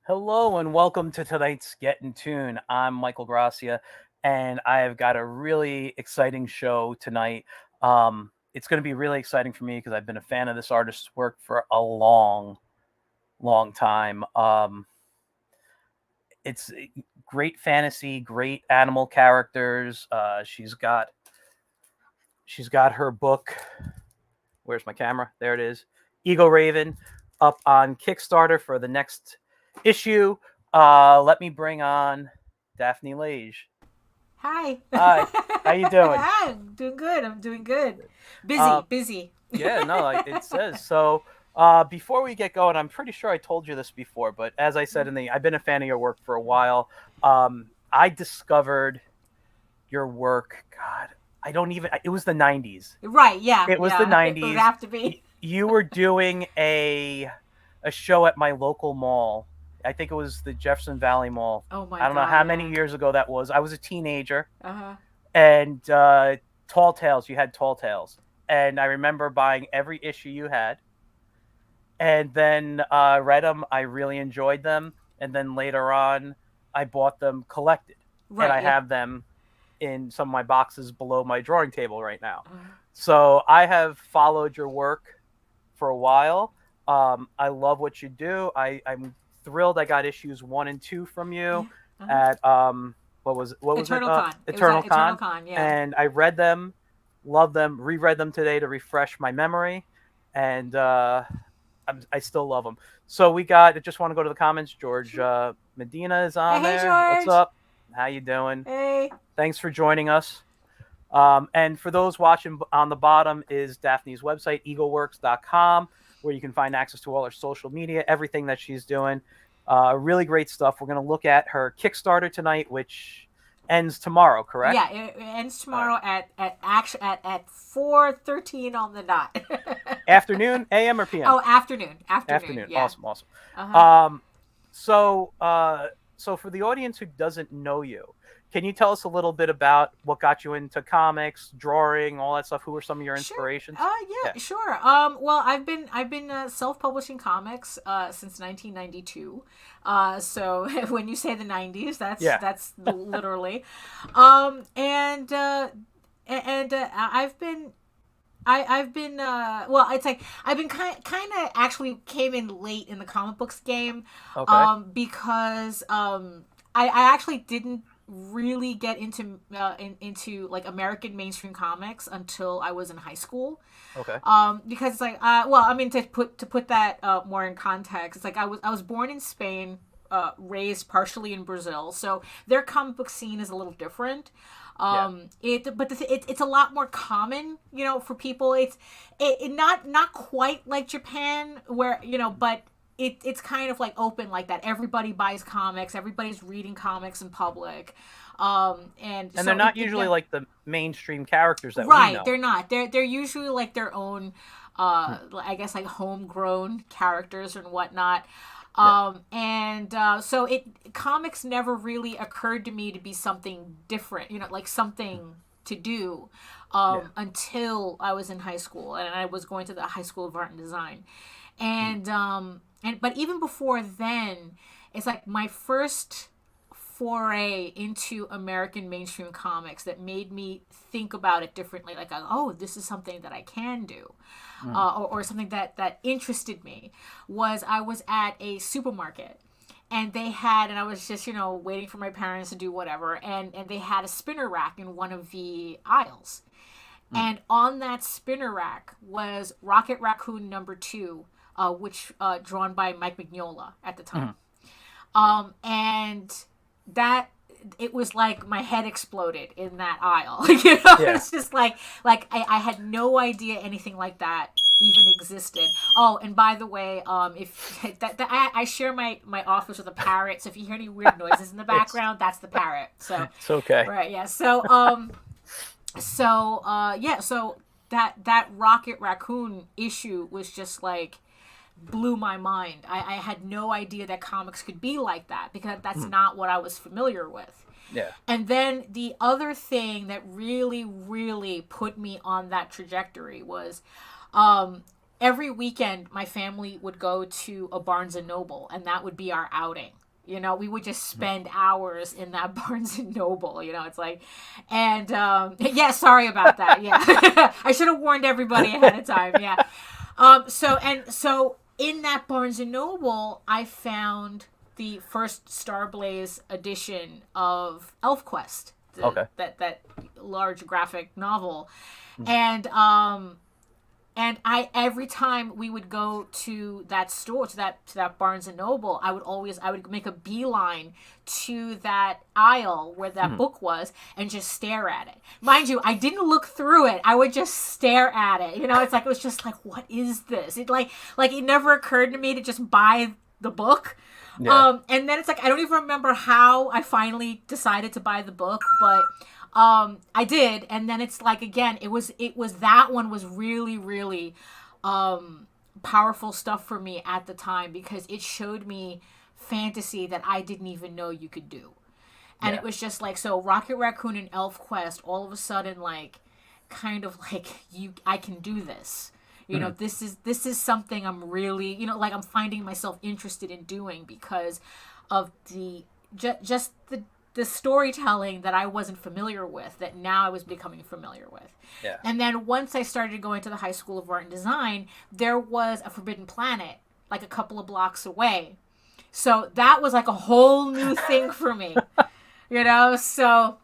Hello and welcome to tonight's Get in Tune. I'm Michael Gracia, and I have got a really exciting show tonight. It's going to be really exciting for me because I've been a fan of this artist's work for a long, long time. It's great fantasy, great animal characters. She's got her book. Where's my camera? There it is. Eagle Raven up on Kickstarter for the next issue. Let me bring on Daphne Lage. Hi. Hi, how you doing? Hi, I'm doing good. I'm doing good. Uh, Busy. yeah, no, it says so. Before we get going, I'm pretty sure I told you this before, but as I said I've been a fan of your work for a while. I discovered your work. God, I don't even. It was the '90s. Right, yeah, It was the yeah. It would '90s. have to be. You were doing a show at my local mall. I think it was the Jefferson Valley Mall. Oh my I don't know god, how yeah. many years ago that was. I was a teenager, Uh-huh. and Tall Tales. You had Tall Tales, and I remember buying every issue you had, and then read them. I really enjoyed them, and then later on, I bought them collected, and Right, I yeah. have them in some of my boxes below my drawing table right now. Uh, So I have followed your work for a while. I love what you do. I'm thrilled I got issues 1 and 2 from you yeah. Uh-huh. at what was it? Eternal Con. It was Eternal at Eternal Con, Con, yeah. and I read them, love them, reread them today to refresh my memory, and I still love them. So we got. I just want to go to the comments. George Medina is Hey, on hey there. What's George. up? How you doing? Hey. Thanks for joining us. And for those watching, on the bottom is Daphne's website, eagleworks.com, where you can find access to all her social media, everything that she's doing. Really great stuff. We're going to look at her Kickstarter tonight, which ends tomorrow, correct? Yeah, it ends All right. tomorrow at 4:13 on the dot. Afternoon, AM or PM? Oh, afternoon. Afternoon, Afternoon. yeah. Awesome, awesome. Uh-huh. Um, so, so for the audience who doesn't know you, can you tell us a little bit about what got you into comics, drawing, all that stuff? Who were some of your Sure. inspirations? Yeah. Yeah, sure. Well, I've been self-publishing comics since 1992. So when you say the 90s, Yeah. that's literally. And I've been well, it's like I've been kind of actually came in late in the comic books game, Okay. because I actually didn't really get into like American mainstream comics until I was in high school. Okay. Because it's like well, I mean, to put that more in context, it's like I was born in Spain, raised partially in Brazil, so their comic book scene is a little different. Yeah. It's a lot more common, for people. It not quite like Japan, where, but it's kind of like open like that. Everybody buys comics. Everybody's reading comics in public. And And so they're not usually yeah. like the mainstream characters that we Right, know. they're not. They're usually like their own, I guess, like homegrown characters and whatnot. Yeah. And so comics never really occurred to me to be something different, like something to do, Yeah. until I was in high school and I was going to the High School of Art and Design, and but even before then, it's like my first foray into American mainstream comics that made me think about it differently. Like, oh, this is something that I can do, or something that interested me. Was I was at a supermarket, and I was just waiting for my parents to do whatever, and they had a spinner rack in one of the aisles, and on that spinner rack was Rocket Raccoon number 2, which drawn by Mike Mignola at the time. And that it was like my head exploded in that aisle. Yeah. It's just like I had no idea anything like that even existed. Oh, and by the way, if I share my office with a parrot, so if you hear any weird noises in the It's background, that's the parrot. So it's okay. right, yeah. So that Rocket Raccoon issue was just like blew my mind. I had no idea that comics could be like that, because that's not what I was familiar with. Yeah. And then the other thing that really, really put me on that trajectory was, every weekend my family would go to a Barnes and Noble, and that would be our outing. You know, we would just spend hours in that Barnes and Noble. You know, it's like, and yeah, sorry about that. Yeah, I should have warned everybody ahead of time. Yeah. So in that Barnes and Noble, I found the first Starblaze edition of ElfQuest, that large graphic novel, and I every time we would go to that store, to that Barnes and Noble, I would make a beeline to that aisle where that book was and just stare at it. Mind you, I didn't look through it. I would just stare at it. You know, it's like, it was just like, what is this? It like it never occurred to me to just buy the book. Yeah. And then it's like, I don't even remember how I finally decided to buy the book, but I did. And then it's like, again, it was that one was really, really powerful stuff for me at the time, because it showed me fantasy that I didn't even know you could do. And it was just like, so Rocket Raccoon and ElfQuest, all of a sudden, like, kind of like, I can do this. You know, this is something I'm really, you know, like, I'm finding myself interested in doing because of the just the storytelling that I wasn't familiar with, that now I was becoming familiar with. Yeah. And then once I started going to the High School of Art and Design, there was a Forbidden Planet like a couple of blocks away. So that was like a whole new thing for me. You know, so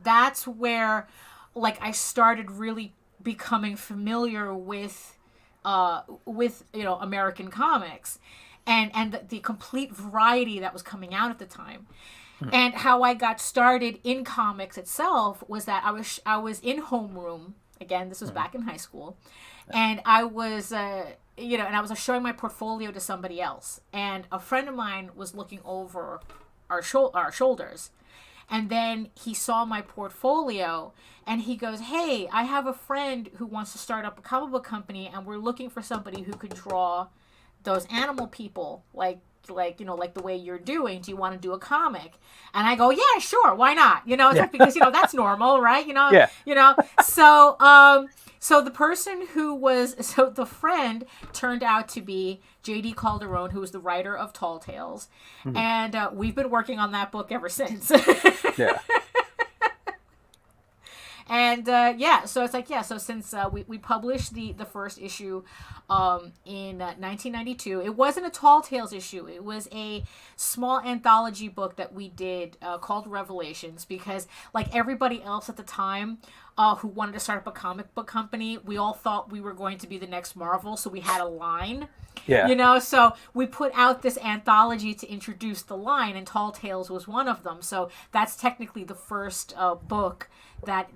that's where, like, I started really becoming familiar with you know, American comics and the complete variety that was coming out at the time. And how I got started in comics itself was that I was in homeroom. Again, this was back in high school, and I was you know, and I was showing my portfolio to somebody else, and a friend of mine was looking over our shoulders. And then he saw my portfolio and he goes, "Hey, I have a friend who wants to start up a comic book company, and we're looking for somebody who could draw those animal people like you know, like the way you're doing. Do you want to do a comic?" And I go, "Yeah, sure, why not?" You know, it's like, because, you know, that's normal, right? You know, you know. So the person the friend turned out to be J.D. Calderon, who was the writer of Tall Tales, and we've been working on that book ever since. Yeah. And so it's like, so since we published the first issue in 1992, it wasn't a Tall Tales issue. It was a small anthology book that we did called Revelations, because, like everybody else at the time who wanted to start up a comic book company, we all thought we were going to be the next Marvel, so we had a line. Yeah. You know, so we put out this anthology to introduce the line, and Tall Tales was one of them. So that's technically the first book that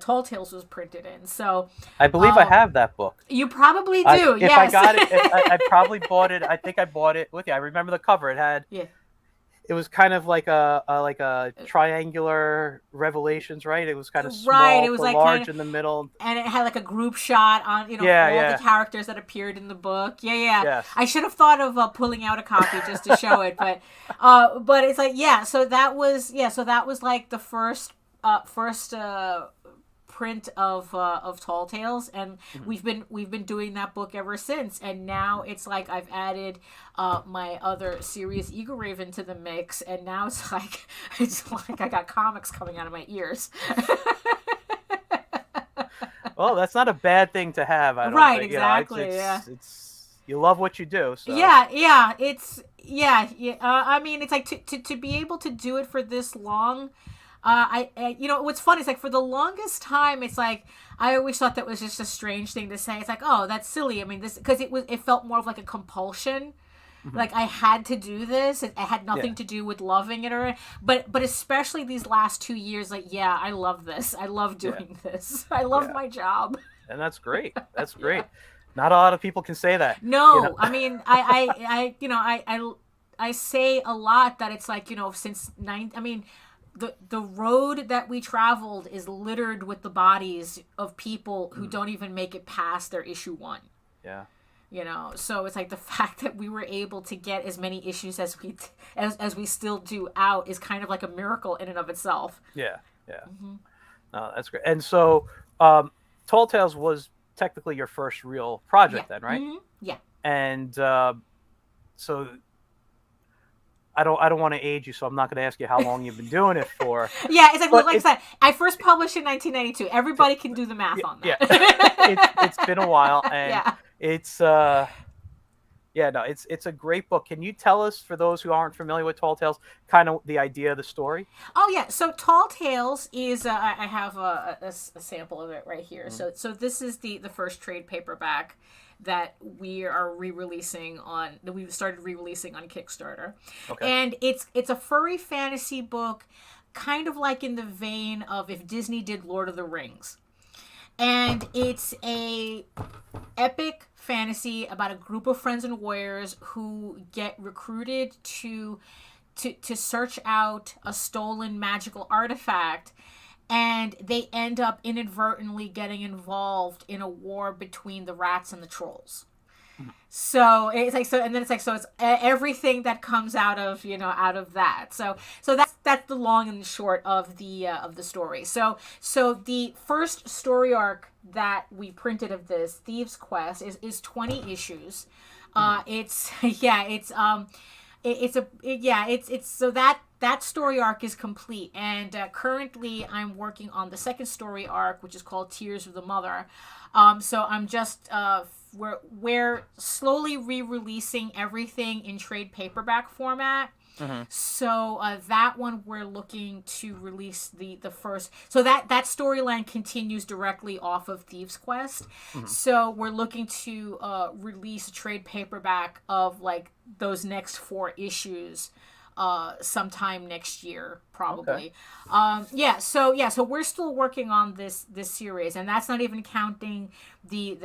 Tall Tales was printed in. So I believe I have that book. You probably do. If I got it, I probably bought it. I think I bought it with you. I remember the cover. It had. Yeah. It was kind of like a triangular Revelations, right? It was kind of small, right. It was like large in the middle, and it had like a group shot on, you know, all the characters that appeared in the book. Yeah. Yes. I should have thought of pulling out a copy just to show it, but it's like, So that was like the first print of Tall Tales, and we've been doing that book ever since. And now it's like I've added my other series, Eagle Raven, to the mix, and now it's like I got comics coming out of my ears. Well, that's not a bad thing to have. I don't right, think. Exactly. It's you love what you do. So. Yeah. It's I mean, it's like to be able to do it for this long. I you know, what's funny is, like, for the longest time, it's like I always thought that was just a strange thing to say. It's like, oh, that's silly. I mean, this, because it felt more of like a compulsion. Like I had to do this. It had nothing to do with loving it, but especially these last 2 years, like, I love this. I love doing this. I love my job. And that's great. That's great. Not a lot of people can say that. No, you know? I mean, I you know, I say a lot that it's like, you know, since the road that we traveled is littered with the bodies of people who don't even make it past their issue 1. Yeah. You know, so it's like the fact that we were able to get as many issues as we still do out is kind of like a miracle in and of itself. Yeah. No, that's great. And so Tall Tales was technically your first real Yeah. project then, right? Mm-hmm. Yeah. And so I don't want to age you, so I'm not going to ask you how long you've been doing it for. Yeah, it's But like I said, I first published in 1992. Everybody can do the math on yeah, that. it's been a while, and Yeah. it's yeah, no, it's a great book. Can you tell us, for those who aren't familiar with Tall Tales, kind of the idea of the story? Oh yeah. So Tall Tales is I have a sample of it right here. Mm-hmm. So this is the first trade paperback that we are re-releasing on that we've started re-releasing on Kickstarter. Okay. And it's a furry fantasy book, kind of like in the vein of if Disney did Lord of the Rings. And it's a epic fantasy about a group of friends and warriors who get recruited to search out a stolen magical artifact, and they end up inadvertently getting involved in a war between the rats and the trolls. So it's like so, and then it's like so it's everything that comes out of out of that. So that's the long and the short of the story. So the first story arc that we printed of this Thieves Quest is 20 issues. It's yeah it's so that story arc is complete, and currently I'm working on the second story arc, which is called Tears of the Mother. So I'm just we're slowly re-releasing everything in trade paperback format. Mm-hmm. So that one we're looking to release the first. So that storyline continues directly off of Thieves Quest. Mm-hmm. So we're looking to release a trade paperback of like those next 4 issues sometime next year probably. Okay. So we're still working on this series, and that's not even counting the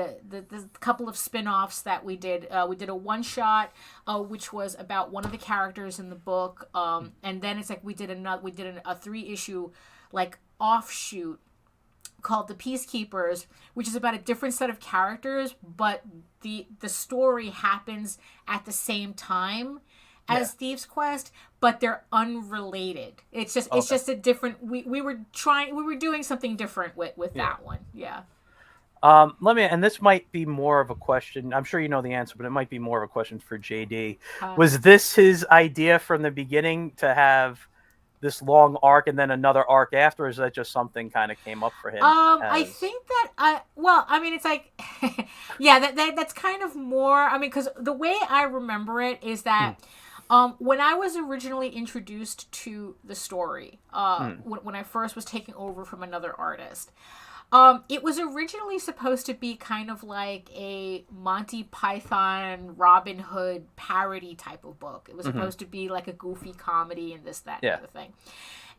couple of spin-offs that we did. We did a one shot which was about one of the characters in the book, and then it's like we did a 3-issue like offshoot called The Peacekeepers, which is about a different set of characters, but the story happens at the same time as Thieves Quest, but they're unrelated. It's just a different. We were doing something different with that one. Yeah. And this might be more of a question. I'm sure you know the answer, but it might be more of a question for JD. Was this his idea from the beginning to have this long arc and then another arc after, or is that just something kind of came up for him? I think that it's like yeah, that's kind of more. I mean, because the way I remember it is that. When I was originally introduced to the story, when I first was taking over from another artist, it was originally supposed to be kind of like a Monty Python, Robin Hood parody type of book. It was supposed to be like a goofy comedy and this, that, and the other thing.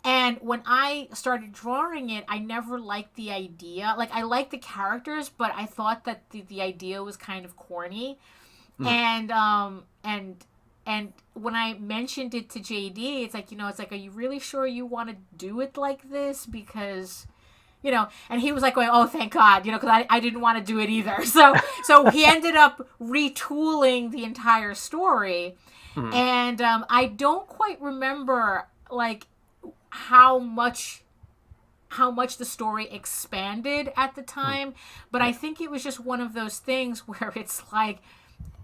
And when I started drawing it, I never liked the idea. Like, I liked the characters, but I thought that the idea was kind of corny. And when I mentioned it to JD, it's like, are you really sure you want to do it like this? Because, and he was like going, oh, thank God, because I didn't want to do it either. So he ended up retooling the entire story. And I don't quite remember, like, how much the story expanded at the time. But I think it was just one of those things where it's like,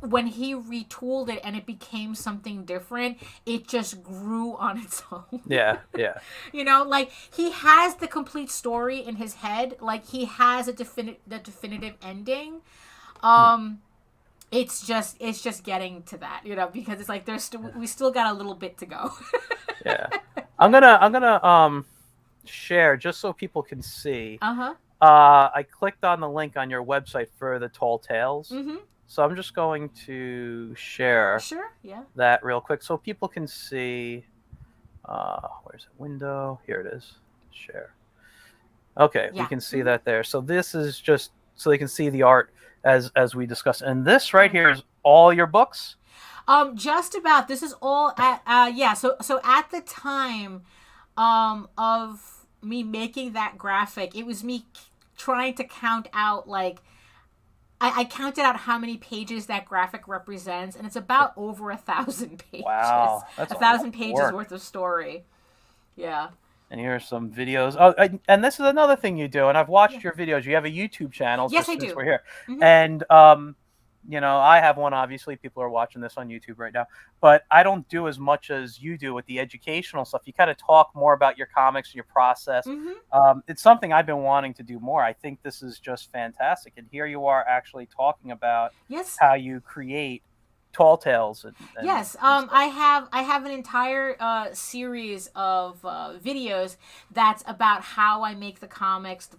when he retooled it and it became something different, it just grew on its own. Yeah. Like, he has the complete story in his head. Like, he has the definitive ending. It's just getting to that, because it's like we still got a little bit to go. Yeah. I'm gonna share just so people can see. I clicked on the link on your website for the Tall Tales. So I'm just going to share that real quick so people can see. Where's the window? Here it is. Share. Okay, we can see that there. So this is just so they can see the art as we discussed. And this right here is all your books? Just about. This is all at So at the time of me making that graphic, it was me trying to count out, like, I counted out how many pages that graphic represents, and it's about over 1,000 pages. Wow, that's 1,000 pages worth of story. Yeah. And here are some videos. Oh, and this is another thing you do, and I've Yeah. watched your videos. You have a YouTube channel, Yes, just I since do. we're here. Hmm. And I have one. Obviously, people are watching this on YouTube right now, but I don't do as much as you do with the educational stuff. You kind of talk more about your comics and your process. Hmm. It's something I've been wanting to do more. I think this is just fantastic. And here you are actually talking about Yes. how you create tall tales Yes, and stuff. I have an entire series of videos that's about how I make the comics.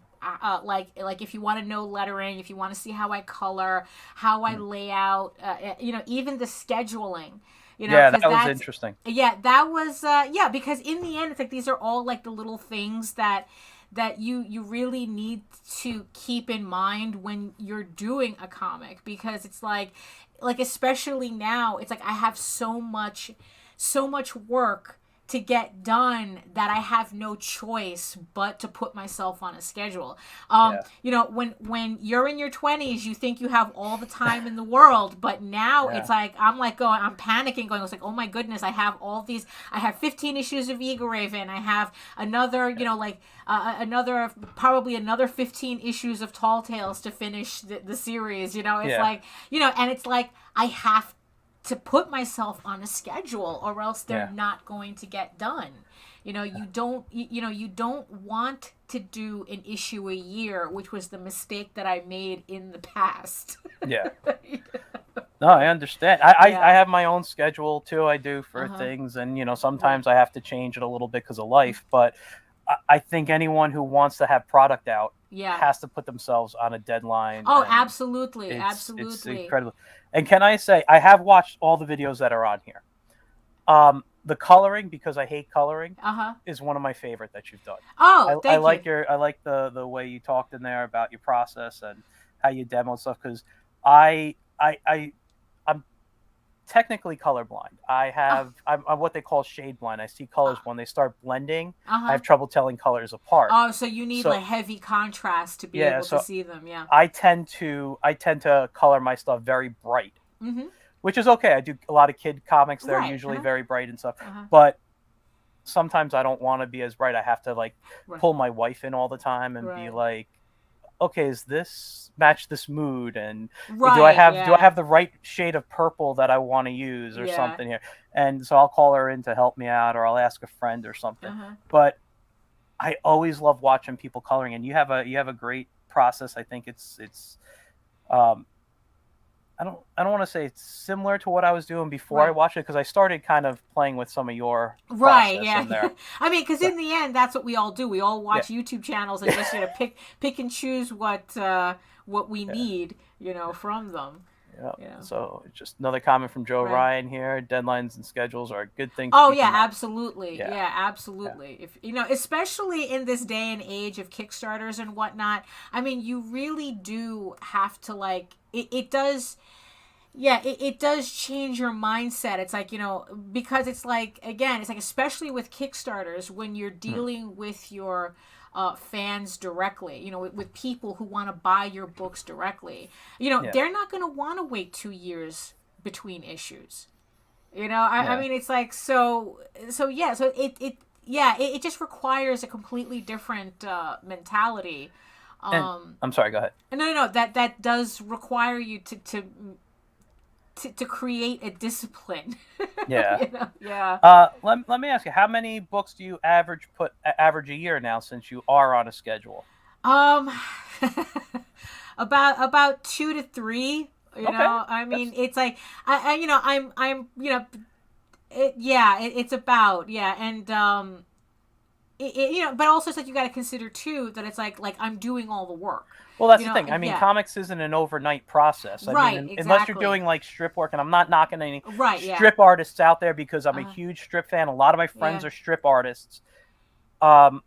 Like if you want to know lettering, if you want to see how I color, how I Mm. lay out, even the scheduling, Yeah, because that was that's interesting. yeah, that was yeah, because in the end, it's like these are all like the little things that you really need to keep in mind when you're doing a comic, because it's like especially now, it's like I have so much work to get done that I have no choice but to put myself on a schedule. Yeah. When you're in your 20s, you think you have all the time in the world, but now Yeah. it's like I'm panicking, going, it's like, oh my goodness, I have all these, I have 15 issues of Eagle Raven, I have another, another probably another 15 issues of Tall Tales to finish the series. It's Yeah. like, and it's like I have to put myself on a schedule, or else they're Yeah. not going to get done. You don't want to do an issue a year, which was the mistake that I made in the past. Yeah. No, I understand. I Yeah. have my own schedule too. I do for Uh-huh. things, and Right. sometimes I have to change it a little bit because of life. But I think anyone who wants to have product out Yeah. has to put themselves on a deadline, Oh, and absolutely, it's absolutely. incredible. And can I say, I have watched all the videos that are on here. The coloring, because I hate coloring, Uh-huh. is one of my favorite that you've done. Oh, I thank you. like I like the way you talked in there about your process and how you demo stuff, because I I'm technically colorblind. Uh, I'm what they call shade blind. I see colors uh, when they start blending. I uh-huh. have trouble telling colors apart. Oh, so you need So like heavy contrast to be yeah, able to so see them. Yeah. I tend to color my stuff very bright, Mm-hmm. which is okay. I do a lot of kid comics that are Right. usually Uh-huh. very bright and stuff, Uh-huh. but sometimes I don't want to be as bright. I have to like Right. pull my wife in all the time and be Right. like, okay, is this match this mood, and Right. do I Yeah. have the right shade of purple that I want to use or Yeah. something here? And so I'll call her in to help me out, or I'll ask a friend or something. Uh-huh. But I always love watching people coloring, and you have a great process. I think it's um I don't want to say it's similar to what I was doing before I Right. watched it, because I started kind of playing with some of your Right. process Yeah. in there. I mean, because So in the end, that's what we all do. We all yeah. watch YouTube channels and just pick and choose what we Yeah. need, from them. Yeah. You know. So it's just another comment from Joe Right. Ryan here. Deadlines and schedules are a good thing to Oh keep yeah, in mind. absolutely. Yeah. Yeah, Yeah. absolutely. If especially in this day and age of Kickstarters and whatnot, I mean, you really do have to it does. Yeah, it does change your mindset. It's like, because it's like, again, it's like, especially with Kickstarters, when you're Mhm. dealing with your fans directly, with people who want to buy your books directly, Yeah. they're not going to want to wait 2 years between issues. I Yeah. mean, it's like, so yeah, so yeah, it just requires a completely different mentality. And Um, I'm sorry. Go ahead. no, that does require you to create a discipline. Yeah. Yeah. Let me ask you, how many books do you average a year now, since you are on a schedule? Um, about 2 to 3. Okay. I mean, That's it's like I'm it's about, yeah, and but also it's like you got to consider too that it's like I'm doing all the work. Well, that's the thing. I mean, Yeah, comics isn't an overnight process. I mean, right, unless you're exactly, doing like strip work, and I'm not knocking any right, yeah, strip artists out there, because I'm a uh, huge strip fan. A lot of my yeah, friends are strip artists. Um,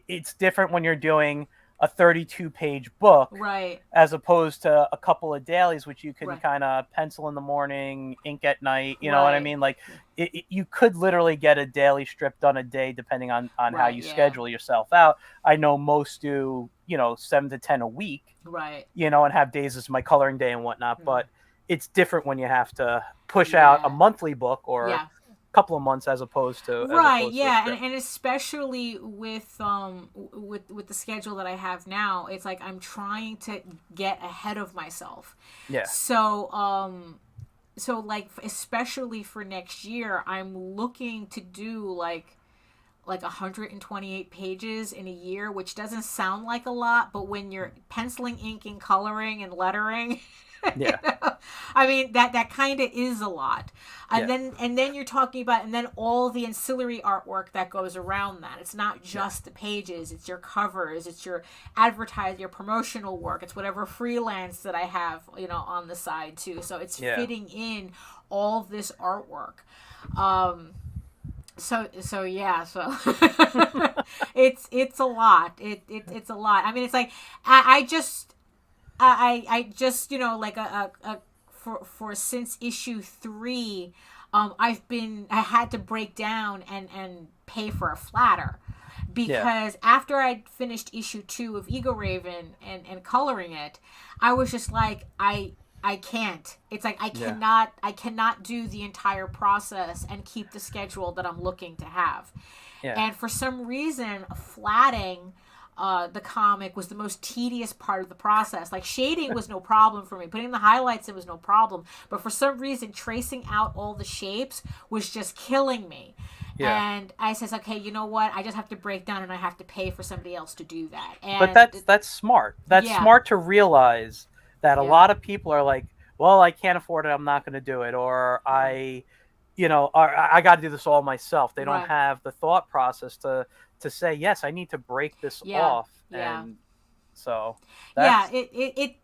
it's different when you're doing a 32-page book right, as opposed to a couple of dailies, which you can right, kind of pencil in the morning, ink at night. You know what I right, mean? Like, you could literally get a daily strip done a day, depending on how right, you yeah, schedule yourself out. I know most do, 7 to 10 a week, right, and have days as my coloring day and whatnot. mm, But it's different when you have to push out a yeah, monthly book, or yeah. couple of months as opposed to Right, a yeah, sprint. and especially with the schedule that I have now, it's like I'm trying to get ahead of myself. Yeah, So like especially for next year, I'm looking to do like 128 pages in a year, which doesn't sound like a lot, but when you're penciling, inking, coloring, and lettering, you yeah, know, I mean that kind of is a lot. yeah, And then you're talking about, and then all the ancillary artwork that goes around that. It's not yeah, just the pages, it's your covers, it's your your promotional work, it's whatever freelance that I have, on the side too. So it's yeah, fitting in all this artwork. So yeah, so it's a lot. It's a lot. I mean, it's like I just, like a for since issue 3, I had to break down and pay for a flatter, yeah, because after I'd finished issue 2 of Ego Raven and coloring it, I was just like, I can't. It's like yeah, I cannot do the entire process and keep the schedule that I'm looking to have. yeah, And for some reason, flatting the comic was the most tedious part of the process. Like, shading was no problem for me. Putting the highlights in was no problem. But for some reason, tracing out all the shapes was just killing me. yeah. And I says, okay, you know what? I just have to break down and I have to pay for somebody else to do that. But And that's smart. That's yeah, smart to realize that a yeah, lot of people are like, well, I can't afford it. I'm not going to do it, or right, I got to do this all myself. They don't right. have the thought process to say, yes, I need to break this Yeah, off, yeah. and so Yeah, that's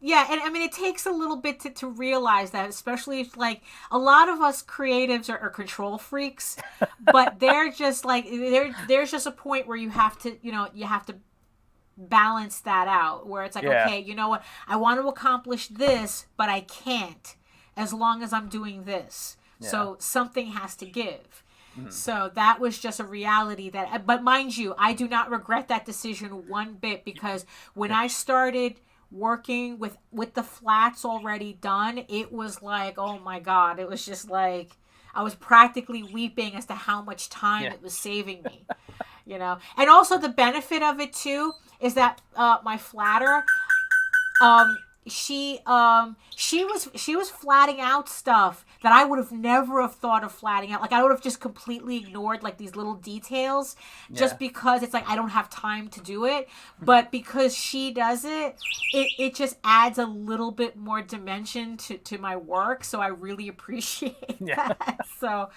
yeah, and I mean, it takes a little bit to realize that, especially if, like, a lot of us creatives are control freaks, but they're just like, there's just a point where you have to balance that out, where it's like, yeah, okay, you know what, I want to accomplish this, but I can't as long as I'm doing this. yeah, So something has to give. mhm, So that was just a reality but mind you, I do not regret that decision one bit, because when yeah, I started working with the flats already done, it was like, oh my God, it was just like I was practically weeping as to how much time yeah, it was saving me. And also the benefit of it too is that my flatter, um she was flatting out stuff that I would have never have thought of flatting out. Like, I would have just completely ignored, like, these little details, yeah, just because it's like I don't have time to do it. But because she does it, it just adds a little bit more dimension to my work, so I really appreciate yeah, that. So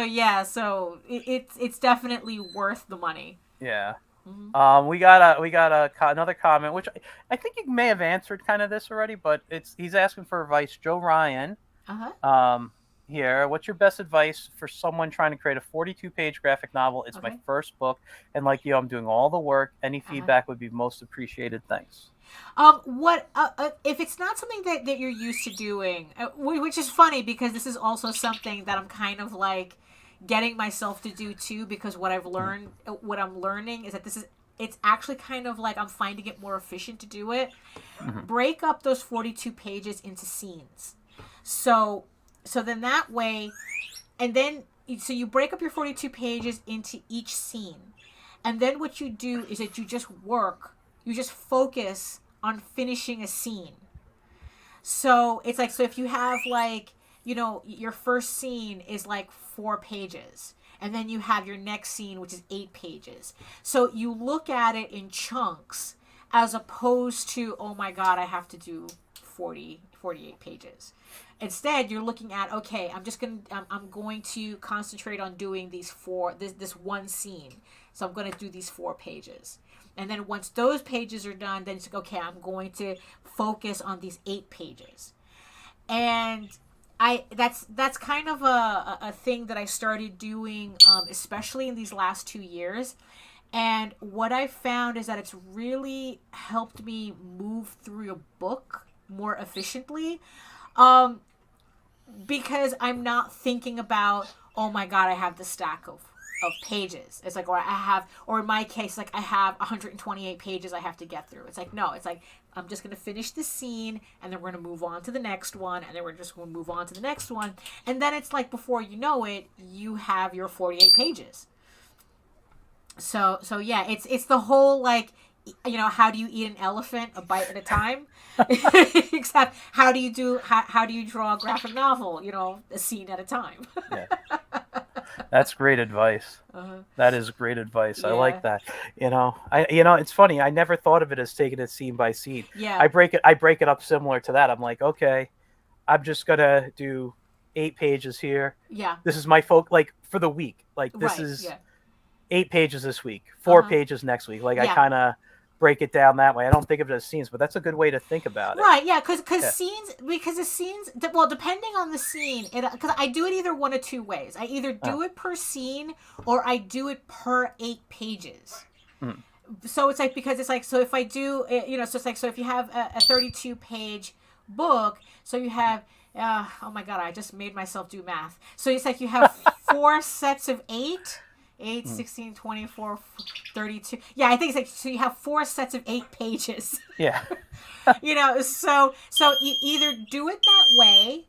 yeah, so it's definitely worth the money. yeah. Hmm. Another comment, which I think you may have answered kind of this already, but he's asking for advice. Joe Ryan, Uh-huh. um, here. What's your best advice for someone trying to create a 42-page graphic novel? It's my Okay. first book, and like you, I'm doing all the work. Any Uh-huh. feedback would be most appreciated. Thanks. What if it's not something that you're used to doing, which is funny, because this is also something that I'm kind of like getting myself to do too, because what I'm learning is that it's actually kind of like I'm finding it more efficient to do it. Mm-hmm. Break up those 42 pages into scenes. So then that way, and then so you break up your 42 pages into each scene. And then what you do is that you just focus on finishing a scene. So it's like, so if you have, like, your first scene is like 4 pages, and then you have your next scene, which is 8 pages. So you look at it in chunks, as opposed to, oh my God, I have to do 48 pages. Instead, you're looking at, okay, I'm going to concentrate on doing this one scene. So I'm going to do these 4 pages. And then once those pages are done, then it's like, okay, I'm going to focus on these 8 pages. And that's kind of a thing that I started doing, especially in these last 2 years. And what I found is that it's really helped me move through a book more efficiently, um, because I'm not thinking about, oh my God, I have this stack of pages. It's like, or in my case, like, I have 128 pages I have to get through. It's like, no, it's like I'm just going to finish this scene, and then we're going to move on to the next one, and then we're just going to move on to the next one. And then it's like, before you know it, you have your 48 pages. So yeah, it's the whole, like, you know, how do you eat an elephant? A bite at a time. Except how do you draw a graphic novel? You know, a scene at a time. Yeah. That's great advice. That is great advice. I like that. You know, it's funny. I never thought of it as taking it scene by scene. Yeah. I break it up similar to that. I'm like, okay, I'm just gonna do 8 pages here. Yeah. This is my like for the week. Like, this is 8 pages this week, 4 pages next week. Like, I kind of break it down that way. I don't think of it as scenes, but that's a good way to think about it. Right, yeah, because the scenes, well, depending on the scene, because I do it either one of two ways. I either do it per scene, or I do it per 8 pages. So it's like, because it's like, so if I do, you know, so it's like, so if you have a 32-page book, so you have, oh my God, I just made myself do math. So it's like you have 4 sets of 8. 8, 16, 24, 32. Yeah, I think it's like, so you have 4 sets of 8 pages. Yeah. You know, so you either do it that way,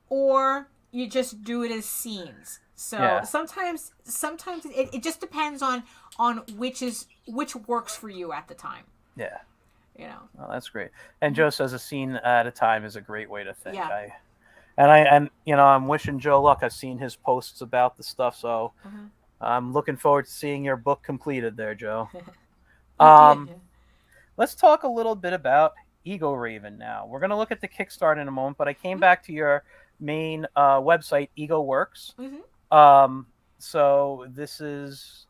or you just do it as scenes. So sometimes it just depends on which works for you at the time. Yeah. You know. Well, that's great. And Joe says a scene at a time is a great way to think. Yeah. And you know, I'm wishing Joe luck. I've seen his posts about the stuff, so I'm looking forward to seeing your book completed there, Joe. Let's talk a little bit about Ego Raven now. We're going to look at the Kickstarter in a moment, but I came back to your main website, Ego Works. So this is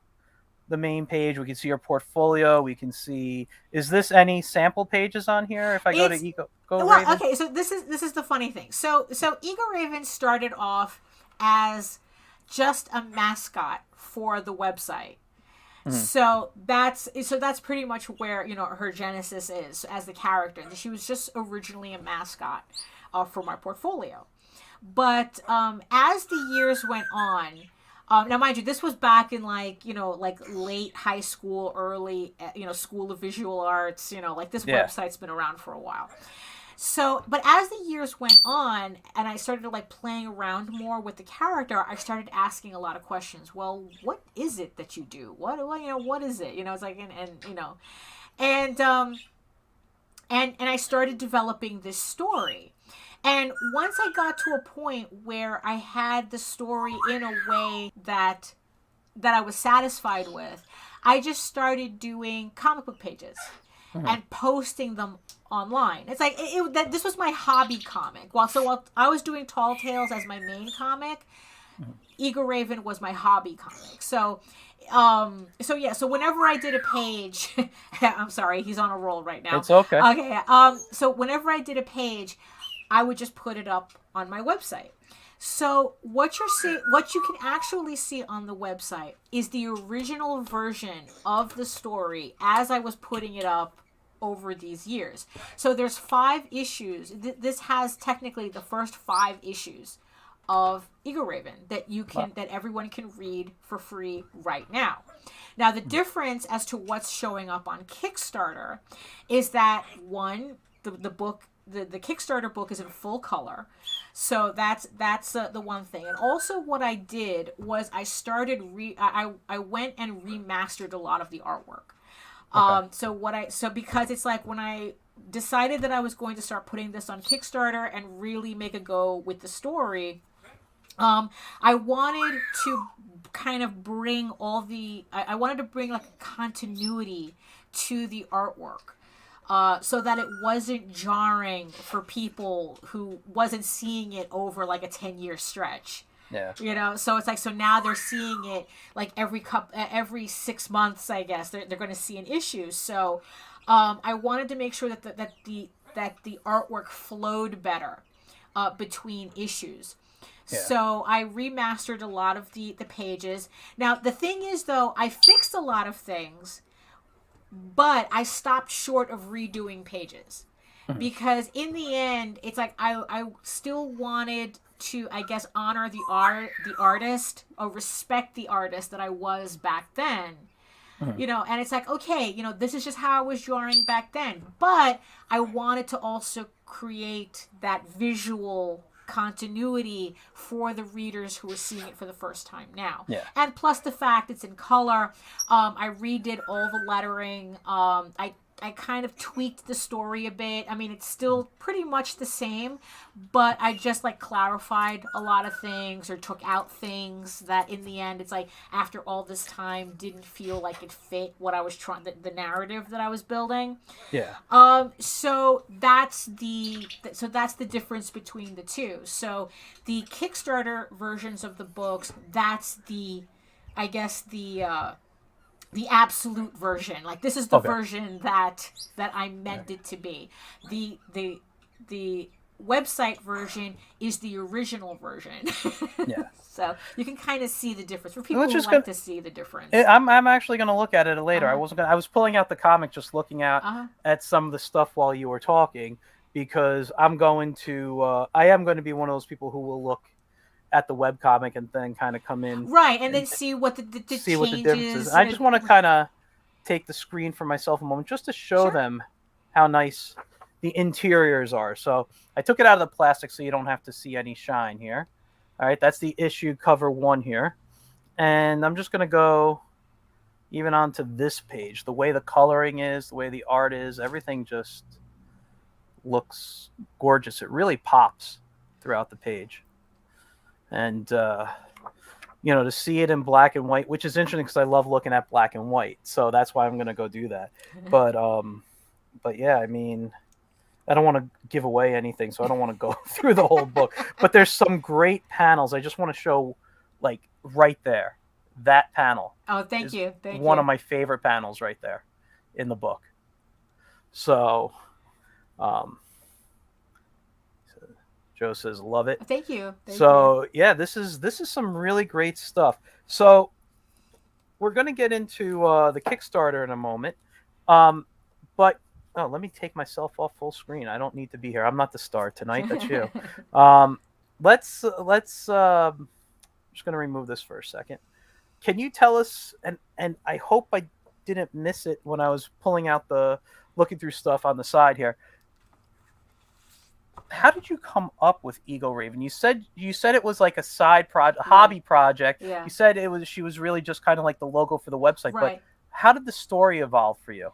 the main page. We can see your portfolio. We can see, is this any sample pages on here? If I go to Ego Raven? Okay, so this is the funny thing. So Ego Raven started off as just a mascot for the website. So that's pretty much where, you know, her genesis is as the character. She was just originally a mascot for my portfolio. But as the years went on, now mind you, this was back in, like, you know, like late high school, early, you know, School of Visual Arts, you know, like this website's been around for a while. So, but as the years went on, and I started like playing around more with the character, I started asking a lot of questions. Well, what is it that you do? What is it? You know, it's like, and you know, and I started developing this story. And once I got to a point where I had the story in a way that I was satisfied with, I just started doing comic book pages and posting them online. It's like this was my hobby comic. While I was doing Tall Tales as my main comic, Ego Raven was my hobby comic. So whenever I did a page, I'm sorry, he's on a roll right now. It's okay. Okay. So whenever I did a page, I would just put it up on my website. So what you can actually see on the website is the original version of the story as I was putting it up over these years. So there's 5 issues. This has technically the first 5 issues of Ego Raven that that everyone can read for free right now. Now the difference as to what's showing up on Kickstarter is that the book. The Kickstarter book is in full color, so that's the one thing. And also, what I did was I started I went and remastered a lot of the artwork. So because it's like, when I decided that I was going to start putting this on Kickstarter and really make a go with the story, I wanted to kind of bring I wanted to bring like a continuity to the artwork. So that it wasn't jarring for people who wasn't seeing it over like a 10-year stretch. Yeah. You know, so it's like, so now they're seeing it like every 6 months, I guess they're going to see an issue. So, I wanted to make sure that the artwork flowed better, between issues. Yeah. So I remastered a lot of the pages. Now, the thing is, though, I fixed a lot of things, but I stopped short of redoing pages, because in the end, it's like I still wanted to, I guess, honor the artist, or respect the artist that I was back then. Mhm. And it's like, okay, this is just how I was drawing back then, but I wanted to also create that visual continuity for the readers who are seeing it for the first time now. Yeah. And plus the fact it's in color. I redid all the lettering. I kind of tweaked the story a bit. I mean, it's still pretty much the same, but I just like clarified a lot of things or took out things that in the end, it's like after all this time didn't feel like it fit what I was trying, the narrative that I was building. Yeah. So that's the difference between the two. So the Kickstarter versions of the books, that's I guess the absolute version. Like this is the Okay. version that I meant it to be. The website version is the original version. Yeah. So you can kind of see the difference for people Let's who just like go- to see the difference. I'm actually going to look at it later. Uh-huh. I was pulling out the comic, just looking Uh-huh. at some of the stuff while you were talking, because I am going to be one of those people who will look at the webcomic and then kind of come in Right, and then and see what the see what the difference is. changes. And I just want to kind of take the screen for myself a moment just to show Sure. them how nice the interiors are. So I took it out of the plastic so you don't have to see any shine here. All right, that's the issue cover 1 here. And I'm just going to go even onto this page. The way the coloring is, the way the art is, everything just looks gorgeous. It really pops throughout the page. And, to see it in black and white, which is interesting because I love looking at black and white. So that's why I'm going to go do that. But yeah, I mean, I don't want to give away anything, so I don't want to go through the whole book. But there's some great panels. I just want to show, like, right there. That panel. Oh, thank you. Thank one you. of my favorite panels right there in the book. So, Joe says, love it. Thank you. Thank So, yeah, this is some really great stuff. So, we're going to get into the Kickstarter in a moment. But let me take myself off full screen. I don't need to be here. I'm not the star tonight. That's you. Let's I'm just going to remove this for a second. Can you tell us, and I hope I didn't miss it when I was looking through stuff on the side here. How did you come up with Eagle Raven? You said it was like a side project, hobby project. Yeah. You said she was really just kind of like the logo for the website. Right. But how did the story evolve for you?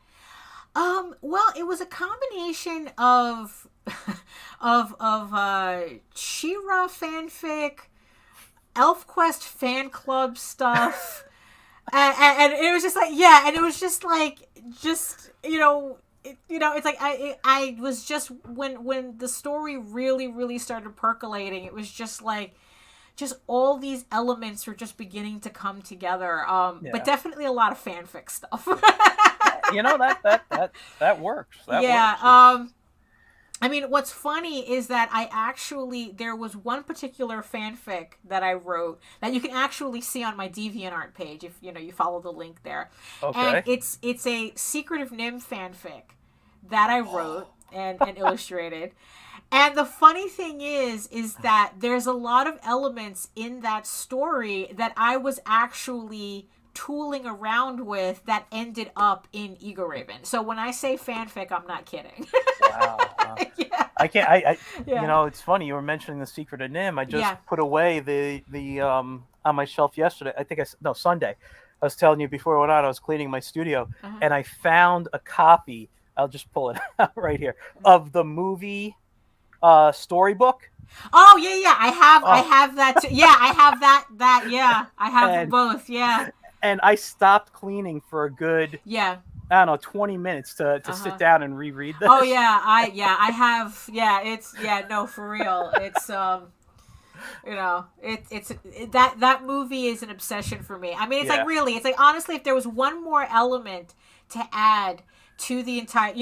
Well, it was a combination of She-Ra fanfic, ElfQuest fan club stuff, and it was just like, yeah, and it was just like, it's like I was just when the story really, really started percolating, it was just like, just all these elements were just beginning to come together. But definitely a lot of fanfic stuff. That works. Yeah. Works. I mean, what's funny is that there was one particular fanfic that I wrote that you can actually see on my DeviantArt page if you follow the link there. Okay. And it's a Secret of Nim fanfic that I wrote and illustrated. And the funny thing is that there's a lot of elements in that story that I was actually tooling around with that ended up in Eagle Raven. So when I say fanfic, I'm not kidding. Wow. Yeah. I can't. Yeah. It's funny you were mentioning the Secret of Nim. I just put away the on my shelf yesterday. I think Sunday. I was telling you before I went out, I was cleaning my studio, and I found a copy. I'll just pull it out right here of the movie storybook. Oh yeah. I have that too. Yeah, I have that. Yeah, I have both. Yeah. And I stopped cleaning for a good I don't know 20 minutes to sit down and reread this. Oh yeah, I have. Yeah, it's no, for real. It's that movie is an obsession for me. I mean, it's like really, it's like honestly, if there was one more element to add to the entire,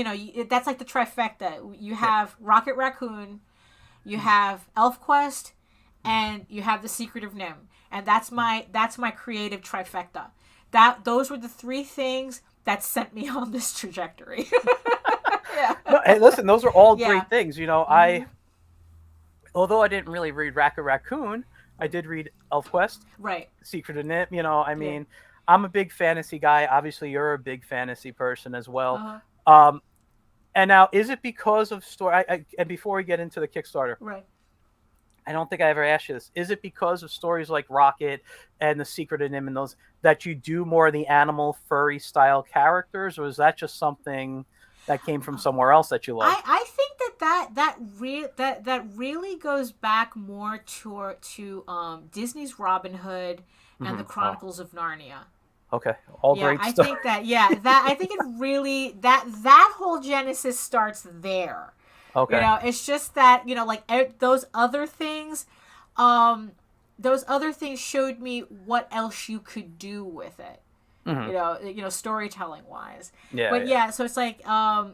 that's like the trifecta. You have Rocket Raccoon, you have ElfQuest, and you have the Secret of Nim, and that's my creative trifecta. Those were the three things that sent me on this trajectory. Yeah. No, hey, listen, those are all great things. Although I didn't really read Rocket Raccoon, I did read ElfQuest, right? Secret of Nim. I mean, I'm a big fantasy guy. Obviously, you're a big fantasy person as well. Uh-huh. Um, and now, is it because of story? And before we get into the Kickstarter, Right. I don't think I ever asked you this. Is it because of stories like Rocket and The Secret of Nim and those that you do more of the animal furry style characters, or is that just something that came from somewhere else that you loved? I think that really goes back more to Disney's Robin Hood and the Oh, Chronicles of Narnia. okay. All Yeah, great I stuff. think that that I think it really that whole genesis starts there. You Okay. know, it's just that, like um those other things showed me what else you could do with it. Hmm. Storytelling wise. Yeah, But yeah. yeah, so it's like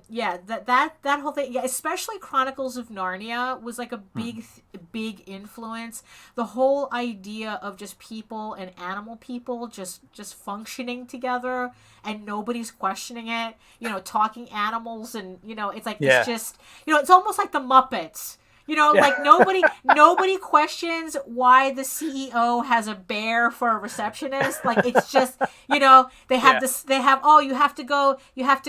yeah, that whole thing, yeah, especially Chronicles of Narnia was like a Mhm. big influence. The whole idea of just people and animal people just functioning together and nobody's questioning it, talking animals, and it's like it's Yeah. just, it's almost like the Muppets. Yeah. Like nobody questions why the CEO has a bear for a receptionist. Like it's just, they have Yeah. this, you have to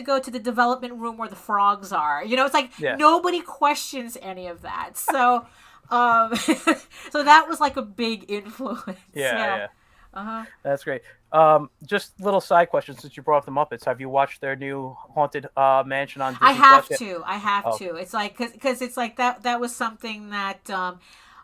go to the development room where the frogs are. It's like Yeah. nobody questions any of that. So, so that was like a big influence. Yeah, Yeah. yeah. Uh-huh. That's great. Just little side questions since you brought up the Muppets. Have you watched their new haunted mansion on I Disney Plus have yet? to. I have Oh, to. It's like, cause it's like that was something that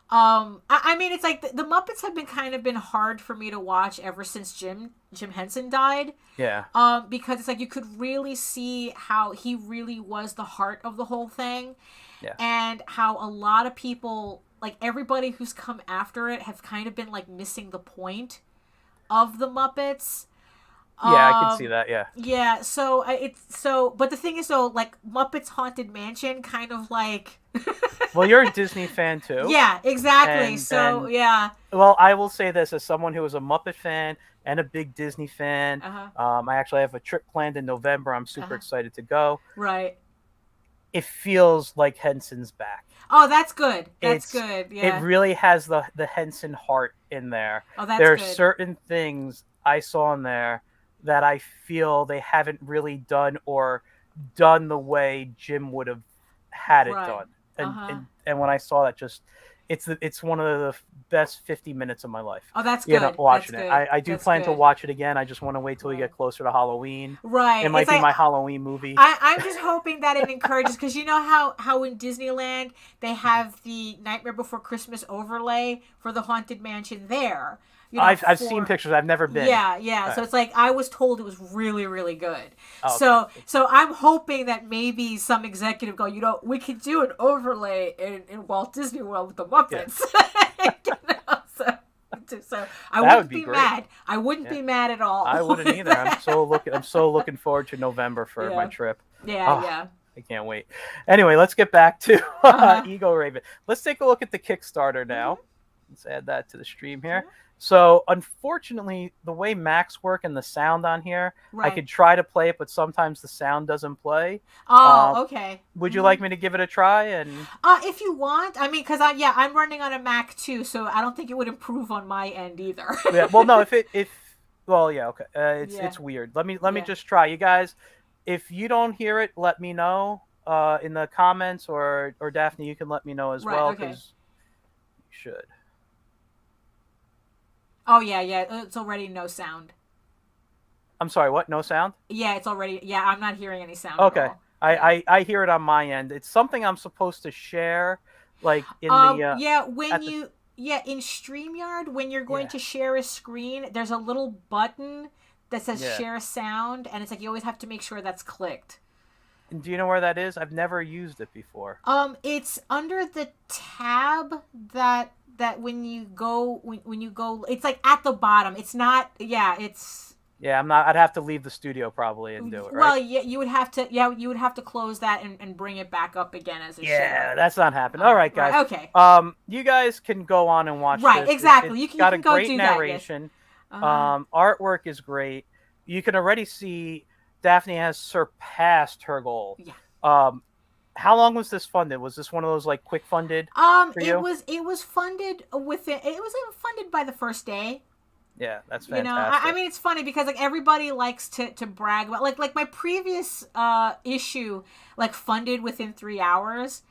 I mean, it's like the Muppets have been hard for me to watch ever since Jim Henson died. yeah, Because it's like you could really see how he really was the heart of the whole thing, yeah, and how a lot of people, like everybody who's come after it, have kind of been like missing the point of the Muppets. yeah. I can see Um, that. Yeah. yeah, so but the thing is though, like Muppets Haunted Mansion, kind of like, Well, you're a Disney fan too, yeah, exactly. So and yeah, well, I will say this as someone who is a Muppet fan and a big Disney fan. uh huh, I actually have a trip planned in November. I'm uh super huh, excited to go. right. It feels like Henson's back. Oh, that's good. That's It's good. it Yeah. really has the Henson heart in there. Oh, that's There are good. certain things I saw in there that I feel they haven't really done the way Jim would have had it Right. done. Uh And huh. and and when I saw that, just it's one of the best 50 minutes of my life. Oh, that's good. That's Watching it. good. I do That's plan to good. watch it again. I just want to wait till we Right. get closer to Halloween. It Right. It's might be like my Halloween movie. I'm just hoping that it encourages, because you know how in Disneyland they have the Nightmare Before Christmas overlay for the Haunted Mansion there. I've seen For pictures. I've never been. yeah, yeah. So Uh, it's like I was told it was really, really good. okay. So I'm hoping that maybe some executive go, we could do an overlay in Walt Disney World with the Yeah. Muppets. So I That would wouldn't be be great. mad. I wouldn't Yeah. be mad at all. I wouldn't either. I'm so looking forward to November for my Yeah, trip. yeah, Oh, yeah. I can't wait. Anyway, let's get back to Uh-huh. Ego Raven. Let's take a look at the Kickstarter now. Mhm. Let's add that to the stream Yeah. here. So, unfortunately, the way Macs work and the sound on here, I Right. could try to play it, but sometimes the sound doesn't play. Oh, okay. Would you Mhm. like me to give it a try? And If you want, I mean, because I'm running on a Mac too, so I don't think it would improve on my end either. yeah, well, no, if well, yeah, okay. Yeah, It's weird. Let me yeah. just try, you guys. If you don't hear it, let me know in the comments, or Daphne, you can let me know as Right. well Okay. because you should. Oh yeah, yeah. It's already no sound. I'm sorry, what? No sound? Yeah, it's already. Yeah, I'm not hearing any sound at Okay. all. I, Yeah. I hear it on my end. It's something I'm supposed to share, like in the Yeah. When at the you Yeah, in StreamYard, when you're going yeah, to share a screen, there's a little button that says yeah. share sound, and it's like you always have to make sure that's clicked. And do you know where that is? I've never used it before. It's under the tab that when you go, it's like at the bottom. It's not. Yeah, it's. Yeah, I'm not. I'd have to leave the studio probably and do it, right? Well, yeah, you would have to. Yeah, you would have to close that and bring it back up again as a Yeah, share. that's not happening. All right, guys. Right. Okay. You guys can go on and watch Right. this. Exactly. It's You got a can go great do that. Yes. narration. Uh-huh. Artwork is great. You can already see Daphne has surpassed her goal. Yeah. How long was this funded? Was this one of those like quick funded for It you? was funded within. It was funded by the first day. Yeah, that's You know, I fantastic. mean, it's funny because like everybody likes to brag about like my previous issue like funded within 3 hours.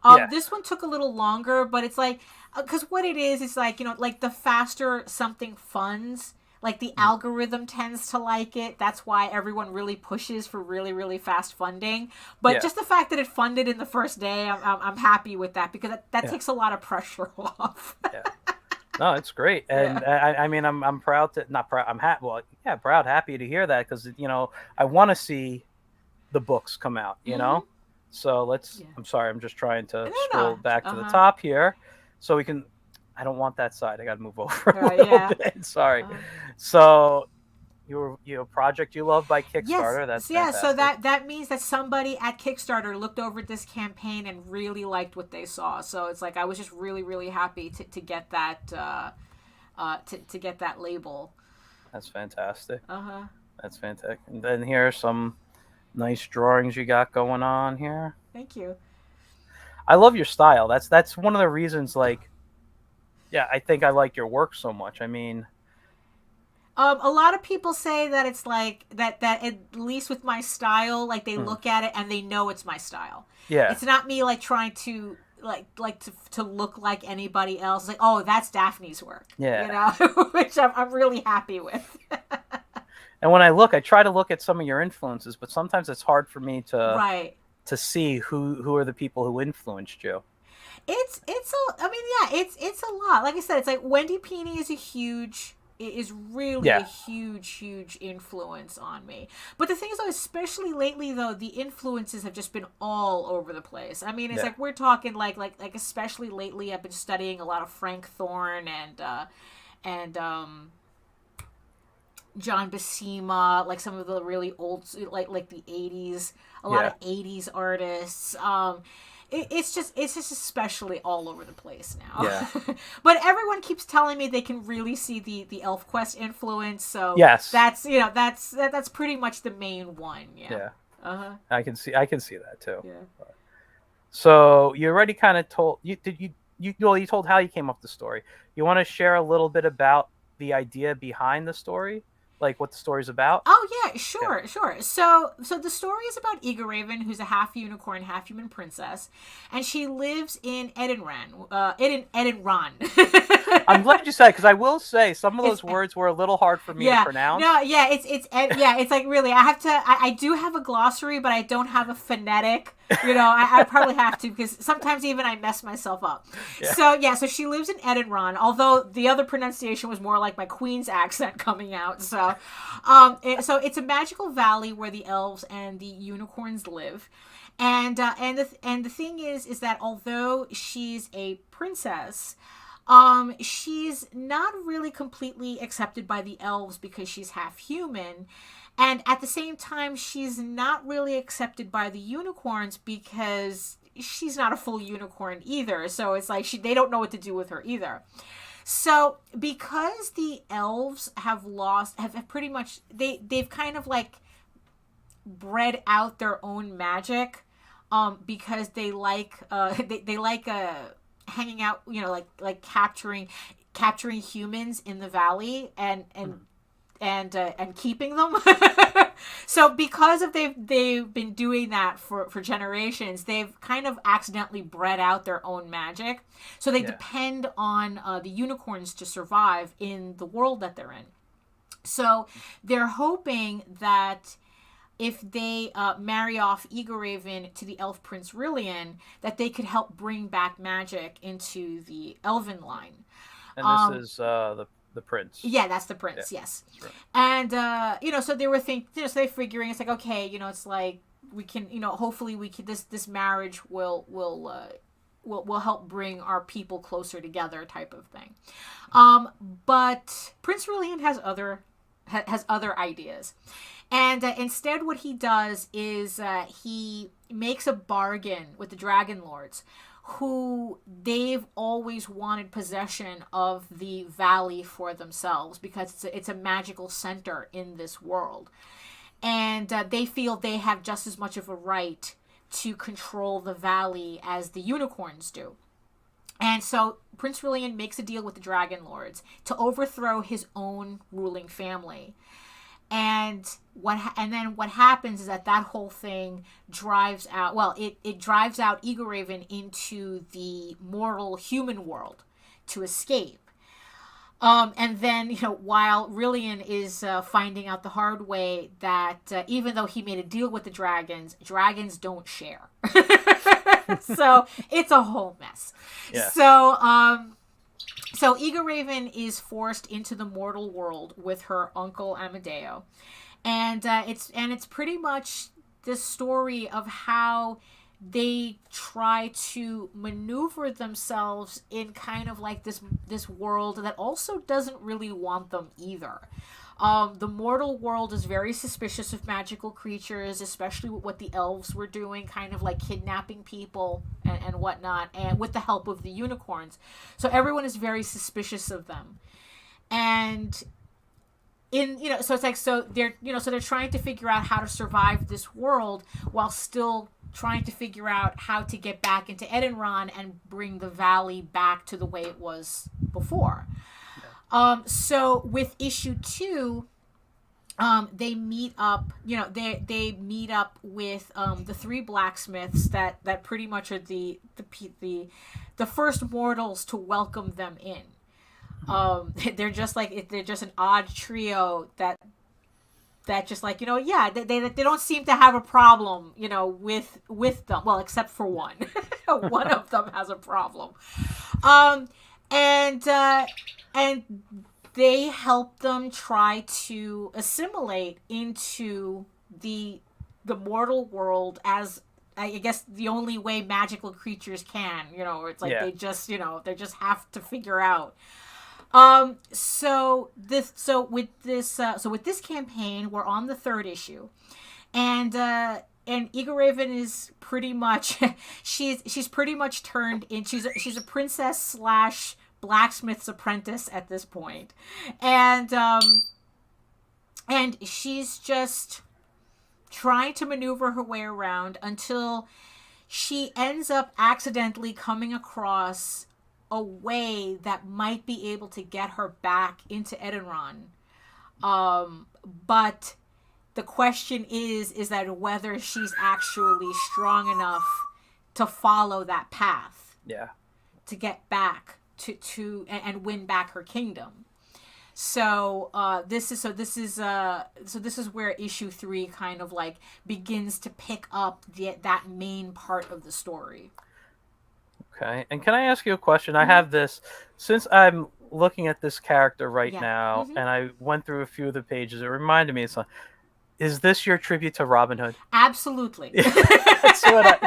Yeah. This one took a little longer, but it's like because what it is, it's like, you know, like the faster something funds, like the Mhm. algorithm tends to like it. That's why everyone really pushes for really really fast funding. But Yeah. just the fact that it funded in the first day, I'm happy with that because that Yeah. takes a lot of pressure off. Yeah. No, it's great, Yeah. and I mean, I'm proud to not proud. I'm happy. Well, yeah, proud, happy to hear that because I want to see the books come out. Mm-hmm. So let's. Yeah. I'm sorry. I'm just trying to No, no. scroll back to Uh the huh. top here, so we can. I don't want that side. I got to move over a little Yeah. bit. Sorry. Uh, So your project you love by yes. Kickstarter. That's So, yeah. So fantastic. that means that somebody at Kickstarter looked over this campaign and really liked what they saw. So it's like I was just really really happy to get that to get that label. That's fantastic. Uh huh. That's fantastic. And then here are some nice drawings you got going on here. Thank you. I love your style. That's one of the reasons. Like, yeah, I think I like your work so much. I mean, A lot of people say that it's like that at least with my style, like they mm, look at it and they know it's my style. yeah, It's not me like trying to to look like anybody else. Like, oh, that's Daphne's work, you yeah. know, which I'm really happy with. And when I look, I try to look at some of your influences, but sometimes it's hard for me Right. to see who are the people who influenced you. It's a I mean, yeah, it's a lot. Like I said, it's like Wendy Pini is a huge it is really a Yeah, huge influence on me. But the thing is though, especially lately though, the influences have just been all over the place. I mean, it's yeah, like we're talking like especially lately I've been studying a lot of Frank Thorne and John Buscema, like some of the really old, like the '80s, a lot yeah, of '80s artists. It's just especially all over the place now. yeah. But everyone keeps telling me they can really see the ElfQuest influence, so Yes, that's that's pretty much the main one. Yeah. yeah. Uh huh. I can see that too. Yeah. So you already kind of told you told how you came up with the story. You want to share a little bit about the idea behind the story, like what the story's about? Oh yeah, Yeah. sure. So the story is about Eager Raven, who's a half unicorn, half human princess, and she lives in Edenran. Edenran. I'm glad you said because I will say some of It's those words were a little hard for me to yeah, pronounce. no, yeah, yeah, it's like really. I have to. I do have a glossary, but I don't have a phonetic. You know, I probably have to because sometimes even I mess myself up. Yeah. So yeah, so she lives in Edenron, although the other pronunciation was more like my Queen's accent coming out. So, so it's a magical valley where the elves and the unicorns live. And the thing is that although she's a princess, she's not really completely accepted by the elves because she's half human. And at the same time, she's not really accepted by the unicorns because she's not a full unicorn either. So it's like they don't know what to do with her either. So because the elves have pretty much they've kind of like bred out their own magic, because they like they like hanging out, you know, like capturing humans in the valley and keeping them. So because of they've been doing that for generations, they've kind of accidentally bred out their own magic. So they Yeah. depend on the unicorns to survive in the world that they're in. So they're hoping that if they marry off Eager Raven to the elf Prince Rillian, that they could help bring back magic into the elven line. And Um, this is the prince. yeah, that's the Yeah, prince. Yes, that's right. and you know, so they were so they're figuring it's like okay, you know, it's like we can, you know, hopefully we could this marriage will help bring our people closer together, type of thing. But Prince Rillian has other ideas. And instead, what he does is he makes a bargain with the Dragon Lords, who they've always wanted possession of the valley for themselves because it's a magical center in this world. And they feel they have just as much of a right to control the valley as the unicorns do. And so Prince Rilian makes a deal with the Dragon Lords to overthrow his own ruling family. And what happens is that whole thing drives out, well, it drives out Eagle Raven into the mortal human world to escape. And then, while Rillian is finding out the hard way that even though he made a deal with the dragons don't share. So it's a whole mess. Yeah. So Eagle Raven is forced into the mortal world with her uncle Amadeo, and it's pretty much the story of how they try to maneuver themselves in kind of like this world that also doesn't really want them either. The mortal world is very suspicious of magical creatures, especially with what the elves were doing, kind of like kidnapping people and whatnot, and with the help of the unicorns. So everyone is very suspicious of them. And so it's like, so they're trying to figure out how to survive this world while still trying to figure out how to get back into Edenron and bring the valley back to the way it was before. So with issue 2, they meet up. They meet up with the 3 blacksmiths that pretty much are the first mortals to welcome them in. They're just an odd trio that just like, they don't seem to have a problem, with them. Well, except for one. One of them has a problem. And they help them try to assimilate into the mortal world as, I guess, the only way magical creatures can, it's like they just have to figure out. So with this campaign, we're on the 3rd issue, and Eagle Raven is pretty much she's pretty much turned in. She's a princess / blacksmith's apprentice at this point, and she's just trying to maneuver her way around until she ends up accidentally coming across a way that might be able to get her back into Edenron. But the question is that whether she's actually strong enough to follow that path. Yeah. To get back to and win back her kingdom. So this is where issue 3 kind of like begins to pick up that main part of the story. Okay, and can I ask you a question? I have this, since I'm looking at this character right now, and I went through a few of the pages, it reminded me, is this your tribute to Robin Hood? Absolutely. That's what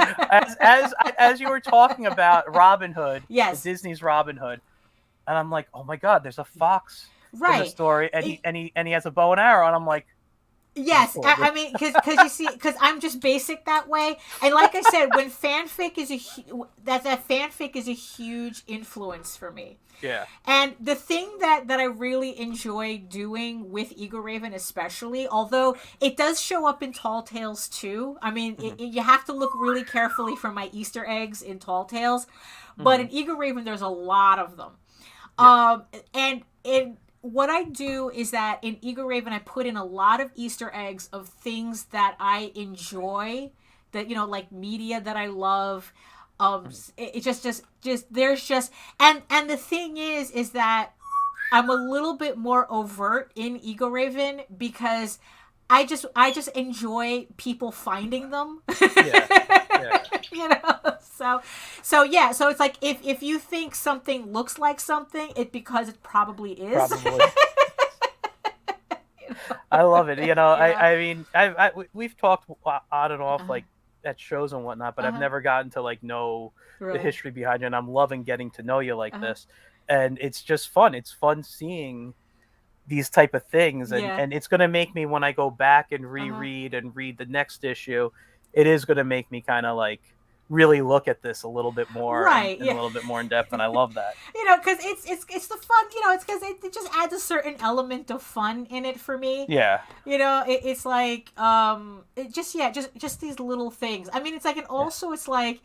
as you were talking about Robin Hood, yes, Disney's Robin Hood, and I'm like, oh my God, there's a fox in the story, and he has a bow and arrow, and I'm like, yes, I mean, because you see, because I'm just basic that way, and like I said, when fanfic is that fanfic is a huge influence for me. Yeah. And the thing that I really enjoy doing with Eagle Raven, especially, although it does show up in Tall Tales too. I mean, you have to look really carefully for my Easter eggs in Tall Tales, but in Eagle Raven, there's a lot of them. Yeah. And what I do is that in Eagle Raven, I put in a lot of Easter eggs of things that I enjoy, that, like media that I love. It just there's just, and the thing is that I'm a little bit more overt in Eagle Raven because I just enjoy people finding them. Yeah. So it's like if you think something looks like something, it's because it probably is. Probably. I love it. I mean, we've talked on and off like at shows and whatnot, but I've never gotten to like know the history behind you, and I'm loving getting to know you like this. And it's just fun. It's fun seeing these type of things, and it's going to make me, when I go back and reread and read the next issue, it is going to make me kind of like really look at this a little bit more, and a little bit more in depth, and I love that. Because it's the fun. It's because it just adds a certain element of fun in it for me. Yeah. It's like just these little things. I mean, it's like, and also it's like,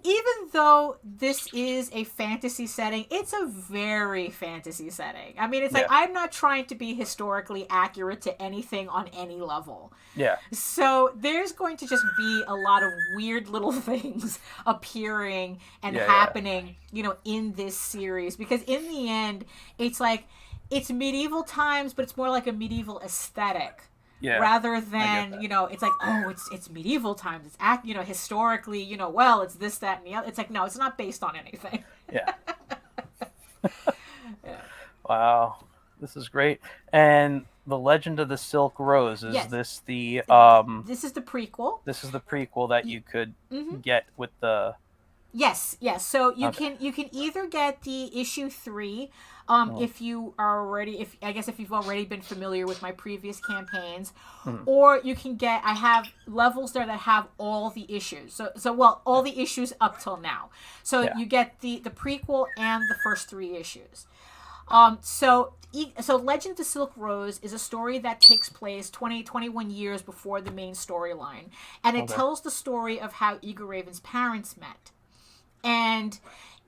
even though this is a fantasy setting, it's a very fantasy setting. I mean, it's like, Yeah. I'm not trying to be historically accurate to anything on any level. Yeah. So there's going to just be a lot of weird little things appearing and Yeah. happening, in this series. Because in the end, it's like, it's medieval times, but it's more like a medieval aesthetic. Yeah. Rather I get than, that. it's like, oh, it's medieval times. It's historically, well, it's this, that, and the other. It's like, no, it's not based on anything. Yeah. Yeah. Wow. This is great. And The Legend of the Silk Rose, is Yes. this the This is the prequel. this is the prequel that you could Mm-hmm. get with the Yes, yes. So Okay. you can either get the issue 3, Mm. if you are already, if I guess if you've already been familiar with my previous campaigns, Mm. or you can get, I have levels there that have all the issues. So well, all the issues up till now. So Yeah. you get the prequel and the first 3 issues. So Legend of the Silk Rose is a story that takes place 21 years before the main storyline, and it Okay. tells the story of how Eagle Raven's parents met. And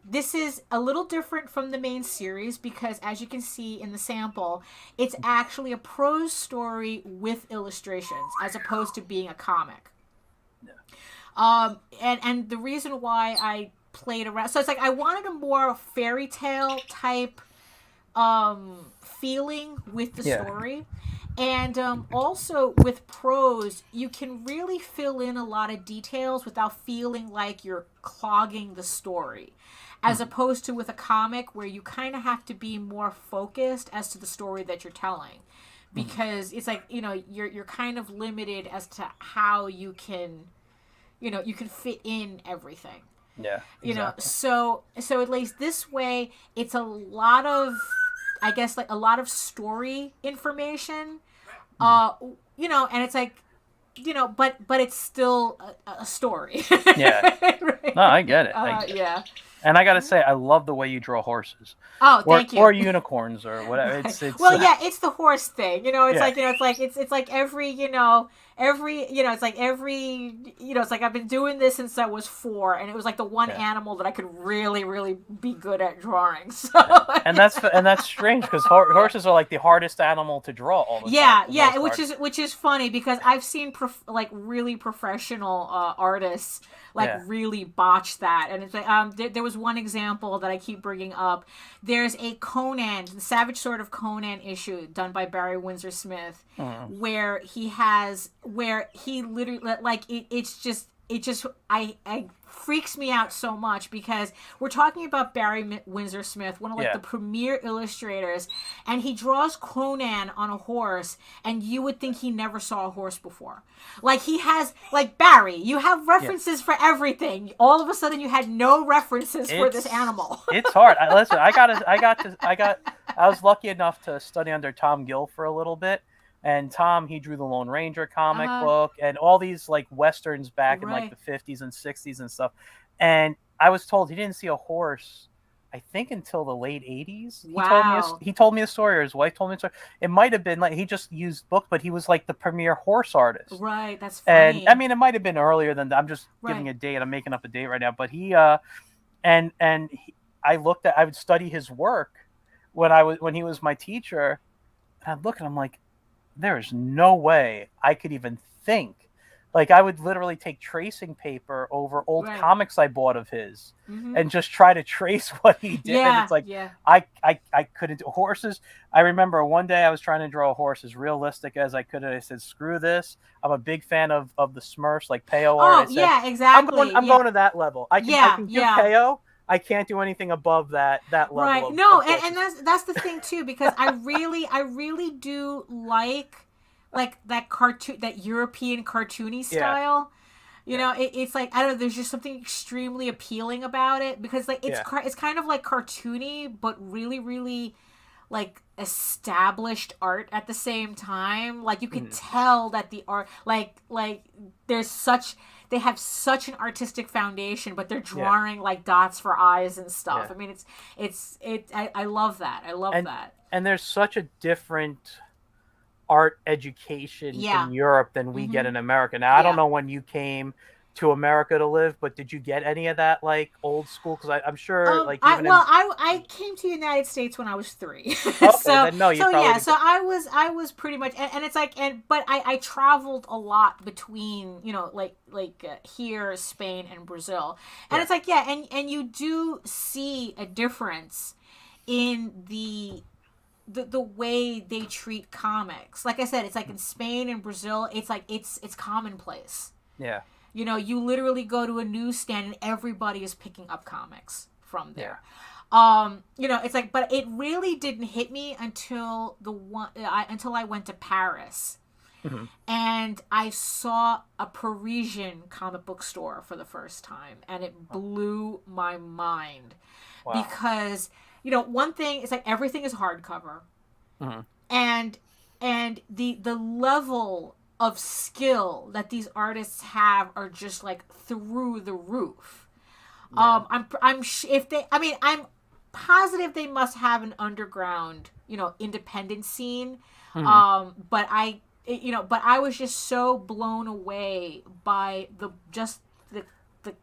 this is a little different from the main series because, as you can see in the sample, it's actually a prose story with illustrations as opposed to being a comic. And the reason why I played around, so it's like I wanted a more fairy tale type feeling with the Yeah. story. And also with prose, you can really fill in a lot of details without feeling like you're clogging the story. As opposed to with a comic where you kind of have to be more focused as to the story that you're telling. Because it's like, you're kind of limited as to how you can, you can fit in everything. Yeah. Exactly. So at least this way, it's a lot of, I guess, like a lot of story information, and it's like, but it's still a story. Yeah. Right? No, I get it. I get it. Yeah. And I gotta say, I love the way you draw horses, Oh, thank you. or unicorns, or whatever. It's Well, yeah, it's the horse thing. It's Yeah. like, it's like it's like it's like I've been doing this since I was 4, and it was like the one Yeah. animal that I could really, really be good at drawing. So and that's strange because horses are like the hardest animal to draw all the yeah, time. for the yeah, most part. which is funny because I've seen like really professional artists like Yeah. really botch that, and it's like there was one example that I keep bringing up. There's a Conan, the Savage Sword of Conan issue done by Barry Windsor Smith, where he literally like it just I freaks me out so much because we're talking about Barry Windsor Smith, one of like Yeah. the premier illustrators, and he draws Conan on a horse, and you would think he never saw a horse before. Like he has, like Barry, you have references for everything. All of a sudden, you had no references for this animal. It's hard. Listen, I was lucky enough to study under Tom Gill for a little bit. And Tom, he drew the Lone Ranger comic book and all these like westerns back in like the 50s and 60s and stuff. And I was told he didn't see a horse, I think, until the late 80s. Wow. He told me a story, or his wife told me a story. It might have been like he just used books, but he was like the premier horse artist. Right, that's funny. And I mean, it might have been earlier than that. I'm just giving a date. I'm making up a date right now. But I would study his work when he was my teacher, and I'd look and I'm like, there is no way I could even think. Like I would literally take tracing paper over old comics I bought of his and just try to trace what he did. Yeah, and it's like yeah. I couldn't do horses. I remember one day I was trying to draw a horse as realistic as I could, and I said, screw this. I'm a big fan of the Smurfs, like Peo art. Oh, yeah, exactly. I'm going to that level. I can do Peo. I can't do anything above that level. Right. No, and that's the thing too, because I really do like that cartoon, that European cartoony style. You know, it's like, I don't know, there's just something extremely appealing about it because like it's kind of like cartoony but really, really like established art at the same time. Like you can tell that the art like they have such an artistic foundation, but they're drawing like dots for eyes and stuff. I mean, I love that. I love that. And there's such a different art education in Europe than we get in America. Now, I don't know when you came to America to live, but did you get any of that like old school? Because I'm sure like I even well, in I came to the United States when I was 3, okay, so then no, you probably yeah, didn't so get I was pretty much, and it's like, and but I traveled a lot between, here, Spain, and Brazil, and yeah. it's like, yeah, and you do see a difference in the way they treat comics. Like I said, it's like in Spain and Brazil, it's like it's commonplace. Yeah. You literally go to a newsstand and everybody is picking up comics from Yeah. there. It's like, but it really didn't hit me until until I went to Paris Hmm. and I saw a Parisian comic book store for the first time, and it blew my mind Wow. because one thing is like everything is hardcover, Hmm. and the level of skill that these artists have are just like through the roof. Yeah. If they, I mean, I'm positive they must have an underground, independent scene. Hmm. But but I was just so blown away by the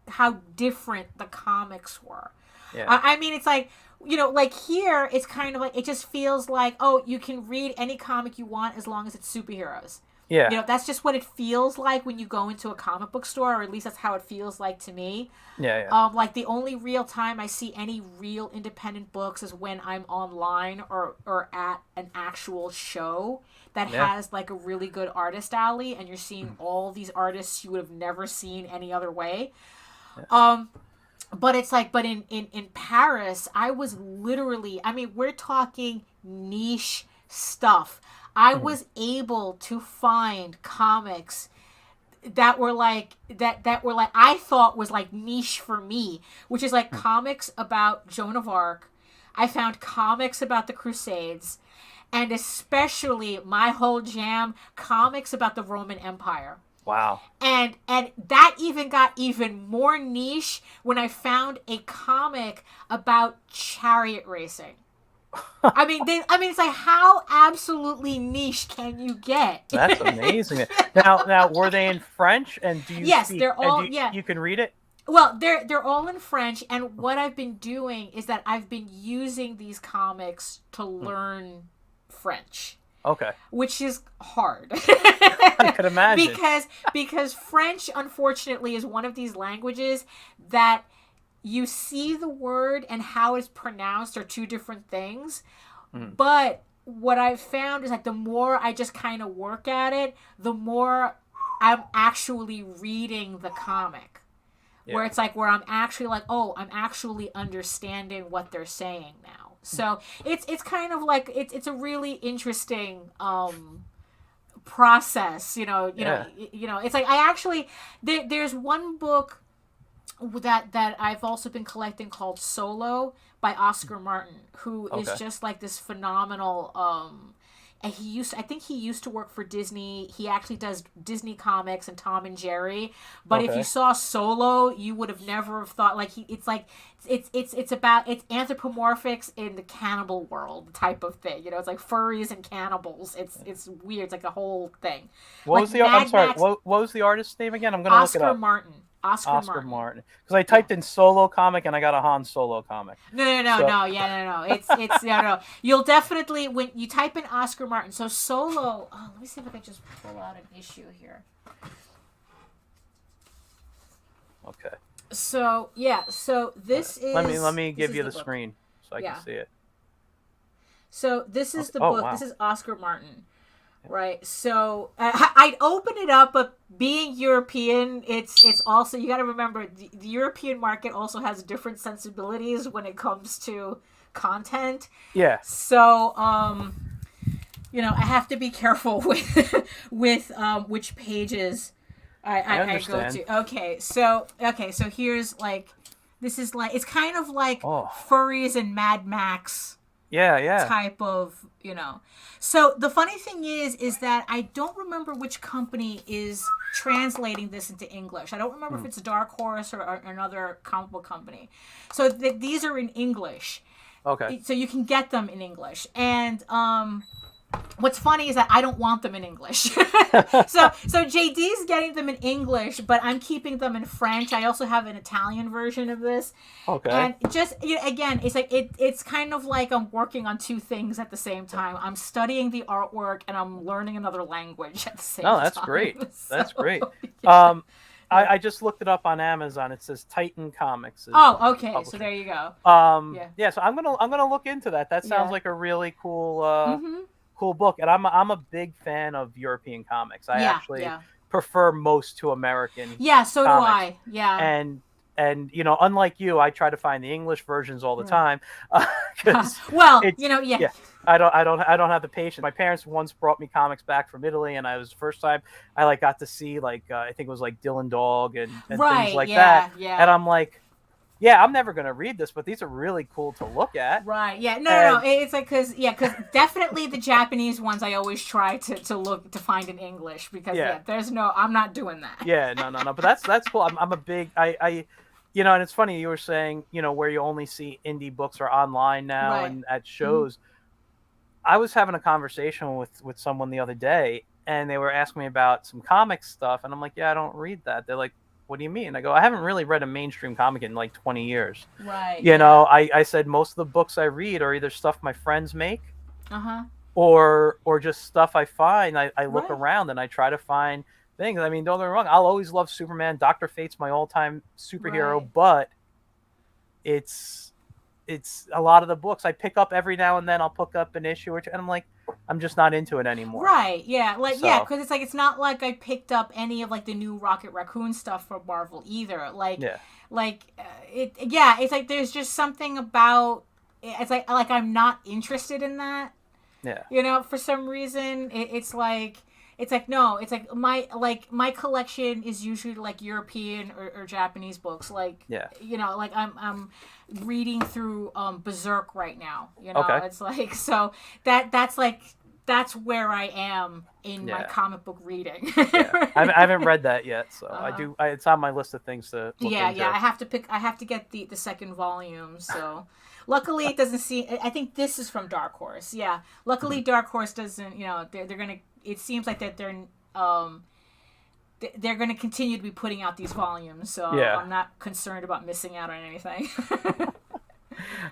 how different the comics were. Yeah. I mean, it's like, like here, it's kind of like, it just feels like, oh, you can read any comic you want as long as it's superheroes. Yeah. That's just what it feels like when you go into a comic book store, or at least that's how it feels like to me. Yeah. Yeah. Like the only real time I see any real independent books is when I'm online or at an actual show that Yeah. has like a really good artist alley, and you're seeing all these artists you would have never seen any other way. But it's like, but in Paris, I was literally, I mean, we're talking niche stuff. I was able to find comics that were like I thought was like niche for me, which is like comics about Joan of Arc. I found comics about the Crusades, and especially my whole jam, comics about the Roman Empire. Wow. And that even got even more niche when I found a comic about chariot racing. I mean, it's like, how absolutely niche can you get? That's amazing. Now, were they in French? And do you Yes, speak? they're And all, yeah. you can read it? Well, they're all in French, and what I've been doing is that I've been using these comics to learn French. Okay. Which is hard. I could imagine. Because French, unfortunately, is one of these languages that you see the word and how it's pronounced are two different things. But what I've found is like the more I just kind of work at it, the more I'm actually reading the comic. Yeah. Where it's like, where I'm actually like, oh, I'm actually understanding what they're saying now. So it's kind of like, it's a really interesting process, it's like, I actually, there's one book that I've also been collecting called Solo by Oscar Martin, who is just like this phenomenal, and I think he used to work for Disney. He actually does Disney comics and Tom and Jerry. But if you saw Solo, you would have never have thought, like, it's anthropomorphics in the cannibal world type of thing. It's like furries and cannibals. It's weird. It's like a whole thing. What was the artist's name again? I'm gonna look it up. Oscar Martin. Because I typed in Solo comic and I got a Han Solo comic. No. It's no. You'll definitely, when you type in Oscar Martin. So Solo. Oh, let me see if I can just pull out an issue here. Okay. So yeah. So this is. Let me give you the screen so I can see it. So this is the book. Wow. This is Oscar Martin. Right, so I'd open it up, but being European, it's also, you got to remember, the European market also has different sensibilities when it comes to content. Yeah. So, I have to be careful with which pages I go to. Okay, so here's like, this is like, it's kind of like furries and Mad Max. Yeah. Type of, So the funny thing is that I don't remember which company is translating this into English. I don't remember if it's Dark Horse or another comic book company. So these are in English. Okay. So you can get them in English. And What's funny is that I don't want them in English. So JD's getting them in English, but I'm keeping them in French. I also have an Italian version of this. Okay. And just, again, it's like it's kind of like I'm working on two things at the same time. I'm studying the artwork and I'm learning another language at the same No, time. that's great. That's So, great. yeah. I just looked it up on Amazon. It says Titan Comics is Oh, okay. So publishing. there you go. Yeah. Yeah. So I'm gonna look into that. That sounds Yeah. like a really cool Mm-hmm. cool book. And I'm a big fan of European comics. I Yeah. actually Yeah. prefer most to American Yeah. So do comics. I. Yeah. And unlike you, I try to find the English versions all the time because Well, it's yeah. yeah. I don't have the patience. My parents once brought me comics back from Italy, and I was the first time I like got to see like I think it was like Dylan Dog and things Right. like Yeah. that. Yeah. And I'm like, yeah, I'm never gonna read this, but these are really cool to look at. Right. Yeah. No. And No. No. It's like because definitely the Japanese ones I always try to look to find in English because Yeah. there's no, I'm not doing that. yeah, no. But that's cool. I'm a big and it's funny you were saying where you only see indie books are online now Right. and at shows. I was having a conversation with someone the other day, and they were asking me about some comic stuff, and I'm like, yeah, I don't read that. They're like, what do you mean? I go, I haven't really read a mainstream comic in like 20 years. Right. I said most of the books I read are either stuff my friends make Uh huh. or just stuff I find. I look Right. around and I try to find things. I mean, don't get me wrong, I'll always love Superman. Dr. Fate's my all-time superhero, Right. but it's a lot of the books I pick up every now and then. I'll pick up an issue or two, and I'm like, I'm just not into it anymore. Right. Yeah. Like yeah, So because it's like it's not like I picked up any of like the new Rocket Raccoon stuff from Marvel either. yeah, It. Yeah. It's like there's just something about. It's like I'm not interested in that. yeah, For some reason it's like no, it's like my collection is usually like European or Japanese books, like yeah. like I'm reading through Berserk right now. Okay. It's like so that's where I am in my Yeah. comic book reading. Yeah, I haven't read that yet, so Uh-huh. it's on my list of things to look Yeah, into. yeah. I have to get the second volume. So, luckily, it doesn't seem. I think this is from Dark Horse. Yeah. Luckily, Dark Horse doesn't. They're gonna. It seems like that they're gonna continue to be putting out these volumes. So Yeah. I'm not concerned about missing out on anything.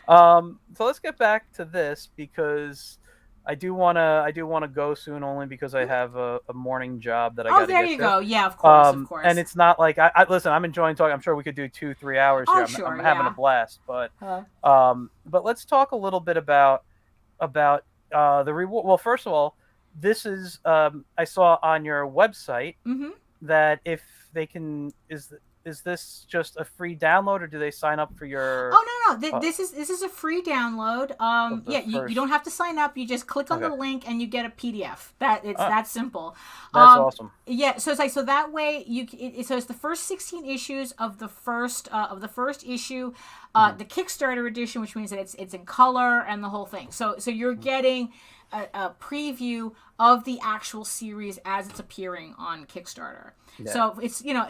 So let's get back to this because I do wanna go soon only because I have a morning job that I Oh, got to there get you to. go. Yeah, of course, of course. And it's not like I listen. I'm enjoying talking. I'm sure we could do 2-3 hours Oh, here. sure, I'm having a yeah. blast. Uh, But let's talk a little bit about the reward. Well, first of all, this is I saw on your website mm-hmm. that if they can is this just a free download or do they sign up for your Oh no, uh, this is a free download. of the Yeah, you first? don't have to sign up. You just click on the Okay, link and you get a PDF. It's ah, that simple. that's Um, awesome. yeah, so it's like so that way so it's the first 16 issues of the first issue, Hmm. the Kickstarter edition, which means that it's in color and the whole thing. So you're getting a preview of the actual series as it's appearing on Kickstarter. Yeah, So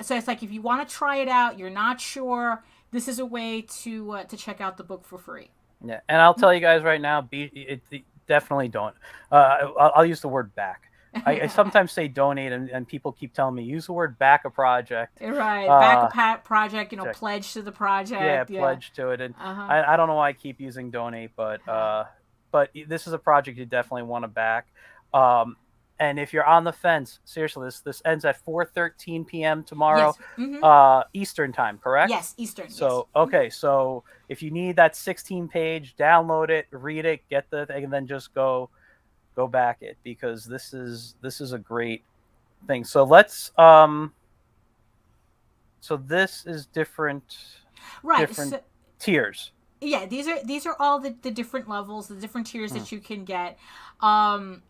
so it's like if you want to try it out, you're not sure. This is a way to check out the book for free. yeah. And I'll tell you guys right now, definitely don't. I'll use the word back. I sometimes say donate, and people keep telling me use the word back a project. Right, back Uh, a project. check. Pledge to the project. Yeah, Yeah. pledge to it, and Uh huh. I don't know why I keep using donate, but this is a project you definitely want to back. Um, and if you're on the fence, seriously, this ends at 4:13 p.m. tomorrow, Yes. Mm-hmm. Eastern time, correct? Yes. Eastern. So Yes. okay, so if you need that 16 page, download it, read it, get the thing, and then just go back it because this is a great thing. So let's so this is different Right. different So, tiers. yeah, these are all the different levels, the different tiers that you can get. Um,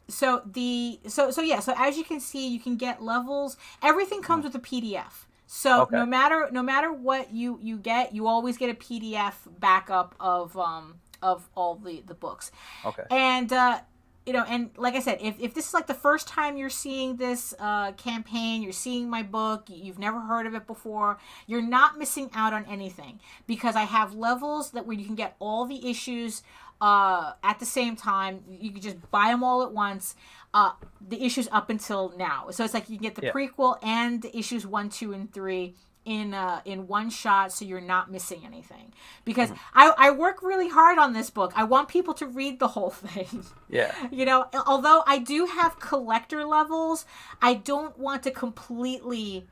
so as you can see, you can get levels. Everything comes with a PDF. So Okay. no matter what you get, you always get a PDF backup of all the books. Okay. And and like I said, if this is like the first time you're seeing this campaign, you're seeing my book, you've never heard of it before, you're not missing out on anything, because I have levels that where you can get all the issues at the same time. You can just buy them all at once. The issues up until now, so it's like you can get the prequel and the issues 1, 2, and 3 in one shot, so you're not missing anything, because I work really hard on this book. I want people to read the whole thing. Although I do have collector levels, I don't want to completely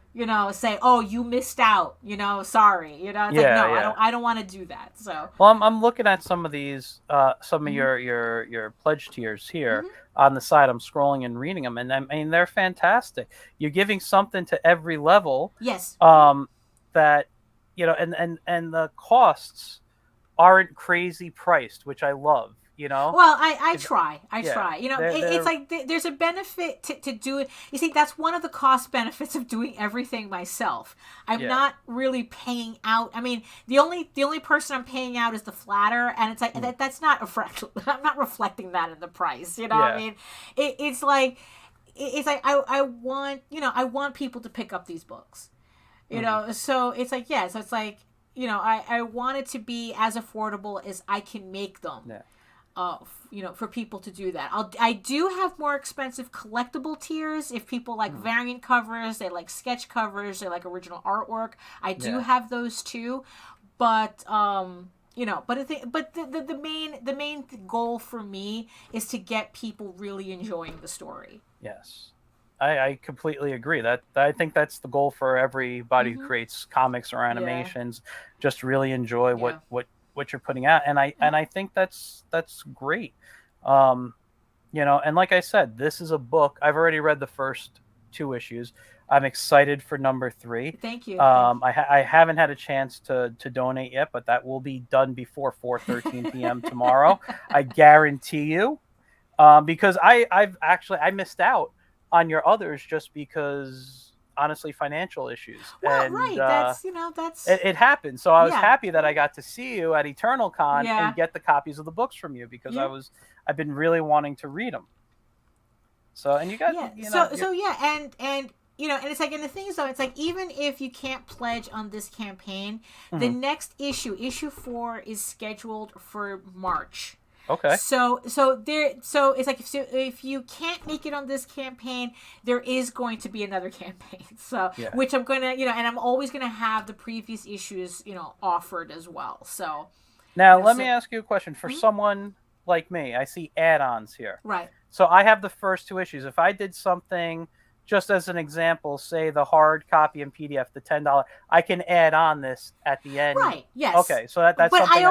say, oh, you missed out, sorry, it's I don't want to do that. So I'm looking at some of these some of your pledge tiers here on the side. I'm scrolling and reading them, and I mean, they're fantastic. You're giving something to every level. Yes. That and the costs aren't crazy priced, which I love. Well, I try. It's like there's a benefit to do it. You see, that's one of the cost benefits of doing everything myself. I'm not really paying out. I mean, the only person I'm paying out is the flatter, and it's like that's not I'm not reflecting that in the price. I mean, it's like I want people to pick up these books. So it's like so it's like I want it to be as affordable as I can make them. Yeah. For people to do that. I do have more expensive collectible tiers. If people like variant covers, they like sketch covers, they like original artwork. I do have those too, but the main goal for me is to get people really enjoying the story. Yes. I completely agree. That I think that's the goal for everybody who creates comics or animations. Just really enjoy what you're putting out, and I think that's great. And like I said, this is a book. I've already read the first 2 issues. I'm excited for number 3. Thank you. I haven't had a chance to donate yet, but that will be done before 4:13 p.m. tomorrow. I guarantee you, because I missed out on your others just because, honestly, financial issues. Well, and, right. That's it happened. So I was happy that I got to see you at Eternal Con and get the copies of the books from you, because I've been really wanting to read them. So, and you got, and it's like, and the thing is though, it's like, even if you can't pledge on this campaign, the next issue 4 is scheduled for March. Okay. So it's like, if you can't make it on this campaign, there is going to be another campaign. So which I'm gonna and I'm always gonna have the previous issues offered as well. So now let me ask you a question. For someone like me, I see add-ons here. Right. So I have the first 2 issues. If I did something, just as an example, say the hard copy and PDF, the $10, I can add on this at the end. Right. Yes. Okay. So that's. But something I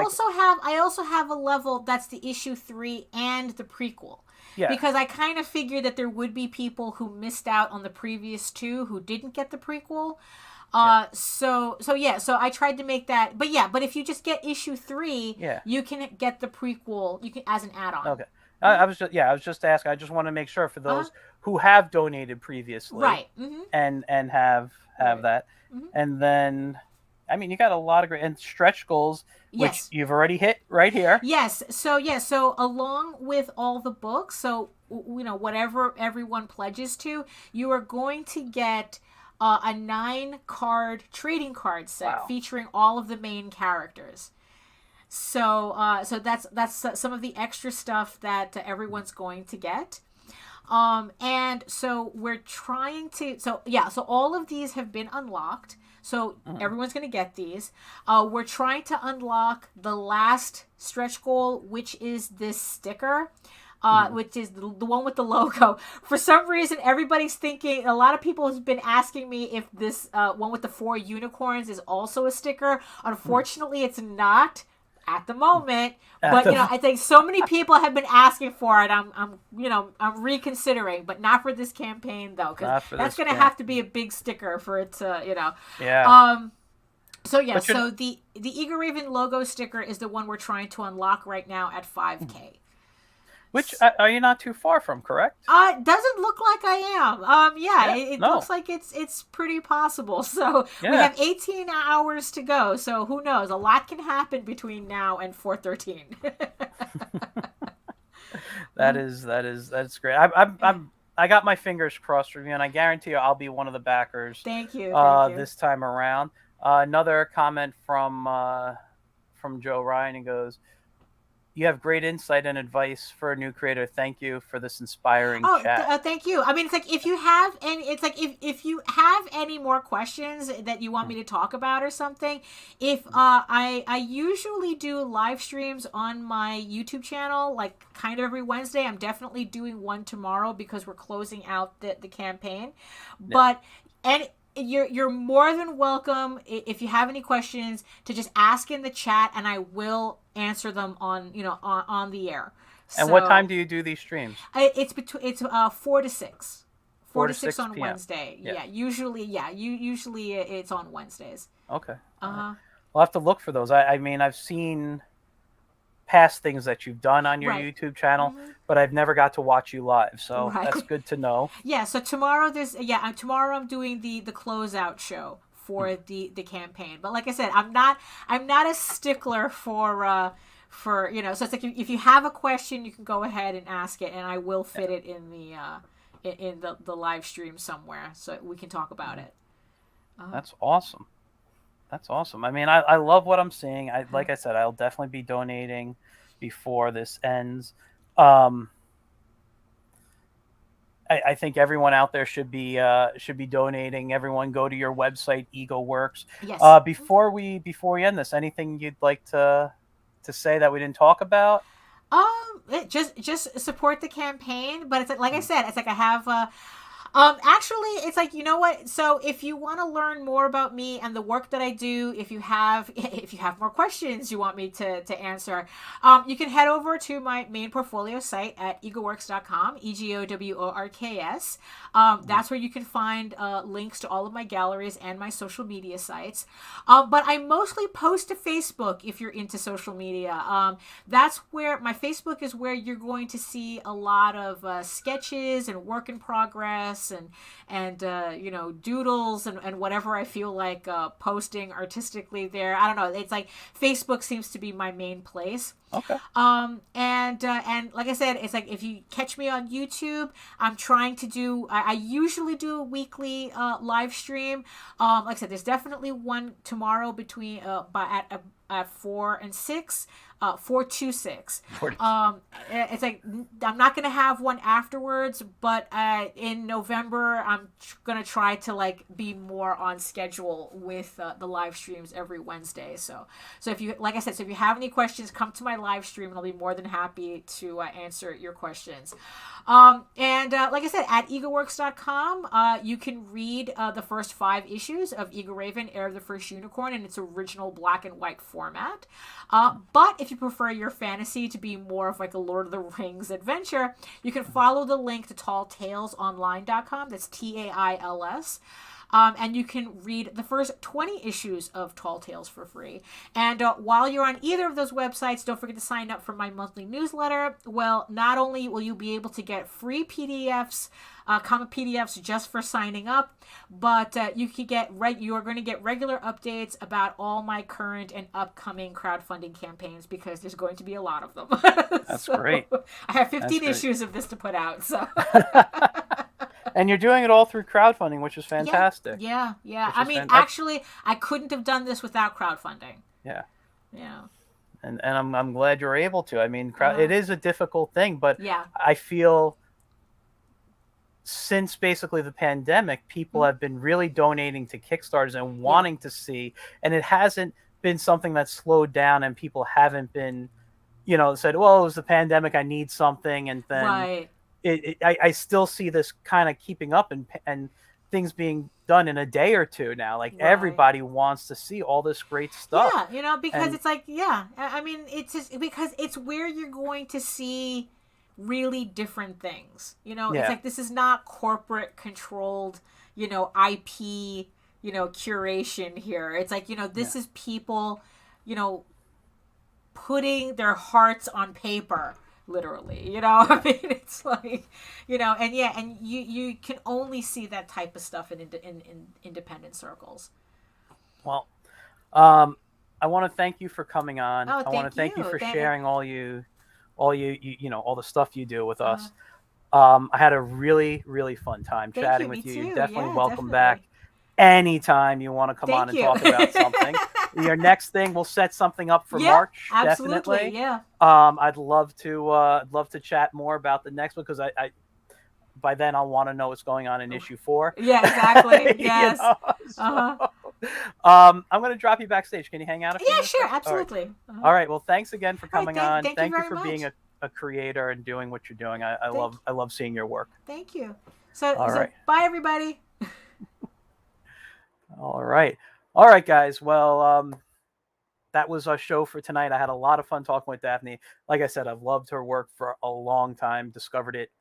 also have a level that's the issue 3 and the prequel. Yeah. Because I kind of figured that there would be people who missed out on the previous 2 who didn't get the prequel. So I tried to make that, but if you just get issue 3, you can get the prequel. You can as an add-on. Okay. I was just asking. I just want to make sure for those who have donated previously, right? And have that, and then, I mean, you got a lot of great and stretch goals, which you've already hit right here. Yes. So along with all the books, so whatever everyone pledges to, you are going to get a 9-card trading card set featuring all of the main characters. So that's some of the extra stuff that everyone's going to get. And so we're trying to, so all of these have been unlocked. So everyone's going to get these. We're trying to unlock the last stretch goal, which is this sticker. Which is the one with the logo. For some reason, everybody's thinking, a lot of people have been asking me if this one with the 4 unicorns is also a sticker. Unfortunately, it's not at the moment, but I think so many people have been asking for it. I'm reconsidering, but not for this campaign though, because that's going to have to be a big sticker for it to So the Eagle Raven logo sticker is the one we're trying to unlock right now at 5K. Which are you not too far from, correct? It doesn't look like I am. It looks like it's pretty possible. So we have 18 hours to go. So who knows? A lot can happen between now and 4:13. That's great. I got my fingers crossed for you, and I guarantee you I'll be one of the backers Thank you. Thank you. this time around. Another comment from Joe Ryan. He goes, "You have great insight and advice for a new creator. Thank you for this inspiring chat." Thank you. I mean, it's like if you have any, it's like if you have any more questions that you want me to talk about or something, if I usually do live streams on my YouTube channel, like kind of every Wednesday. I'm definitely doing one tomorrow because we're closing out the campaign, but and you're more than welcome if you have any questions to just ask in the chat and I will answer them on on the air. And what time do you do these streams? It's 4 to 6. 4 to 6 on p.m. Wednesday. Yeah, usually usually it's on Wednesdays. Okay. I'll have to look for those. I mean, I've seen past things that you've done on your YouTube channel, but I've never got to watch you live. So that's good to know. Yeah, so tomorrow tomorrow I'm doing the closeout show for the campaign. But like I said, I'm not a stickler for so it's like if you have a question, you can go ahead and ask it and I will fit it in the live stream somewhere so we can talk about it. That's awesome. That's awesome. I mean, I love what I'm seeing. Like I said, I'll definitely be donating before this ends. I think everyone out there should be donating. Everyone go to your website, EagleWorks. Yes. Before we end this, anything you'd like to say that we didn't talk about? Just support the campaign, but it's like I said, it's like I have actually, it's like, you know what? So if you want to learn more about me and the work that I do, if you have more questions you want me to answer, you can head over to my main portfolio site at eagleworks.com, EGOWORKS. That's where you can find links to all of my galleries and my social media sites. But I mostly post to Facebook if you're into social media. That's where my Facebook is where you're going to see a lot of sketches and work in progress and doodles and whatever I feel like posting artistically there. I don't know. It's like Facebook seems to be my main place. Okay. And like I said, it's like if you catch me on YouTube, I'm trying to do. I usually do a weekly live stream. Like I said, there's definitely one tomorrow between at 4 and 6. 4 to 6. It's like I'm not gonna have one afterwards, but in November I'm gonna try to like be more on schedule with the live streams every Wednesday. So if you, like I said, so if you have any questions, come to my live stream and I'll be more than happy to answer your questions. And like I said, at eagleworks.com, you can read the first 5 issues of Eagle Raven, Heir of the First Unicorn in its original black and white format. But if you prefer your fantasy to be more of like a Lord of the Rings adventure, you can follow the link to talltalesonline.com. That's TAILS. And you can read the first 20 issues of Tall Tales for free. And while you're on either of those websites, don't forget to sign up for my monthly newsletter. Well, not only will you be able to get free PDFs, comic PDFs just for signing up, but you are going to get regular updates about all my current and upcoming crowdfunding campaigns because there's going to be a lot of them. That's great. I have 15 issues of this to put out, so. And you're doing it all through crowdfunding, which is fantastic. Yeah. I mean, actually, I couldn't have done this without crowdfunding. Yeah. Yeah. And I'm glad you're able to. I mean, it is a difficult thing, but yeah. I feel since basically the pandemic, people have been really donating to Kickstarters and wanting to see, and it hasn't been something that's slowed down, and people haven't been, said, well, it was the pandemic, I need something, and then. Right. I still see this kind of keeping up and things being done in a day or two now. Like everybody wants to see all this great stuff. Yeah, because it's like, I mean, it's just because it's where you're going to see really different things. It's like this is not corporate controlled, IP, curation here. It's like, this is people, putting their hearts on paper. Literally, I mean, it's like, and you can only see that type of stuff in independent circles. Well, I want to thank you for coming on. I want to thank you for sharing all all all the stuff you do with us. I had a really, really fun time Thank chatting you. Me with you. You're too. definitely Yeah, welcome back definitely. anytime you want to come on Thank and you. talk about something. Your next thing, we'll set something up for Yeah, March, absolutely. definitely. Yeah. I'd love to chat more about the next one because I by then I'll want to know what's going on in issue 4. Yeah, exactly. you Yes. know, Uh-huh. so I'm gonna drop you backstage. Can you hang out a few Yeah, minutes, sure. guys? All right. Absolutely. All right. Well, thanks again for All right. coming on. Thank you Thank you very for being much. a creator and doing what you're doing. I Thank love seeing your work. thank you. So All right. bye everybody. All right. All right, guys. Well, that was our show for tonight. I had a lot of fun talking with Daphne. Like I said, I've loved her work for a long time. Discovered it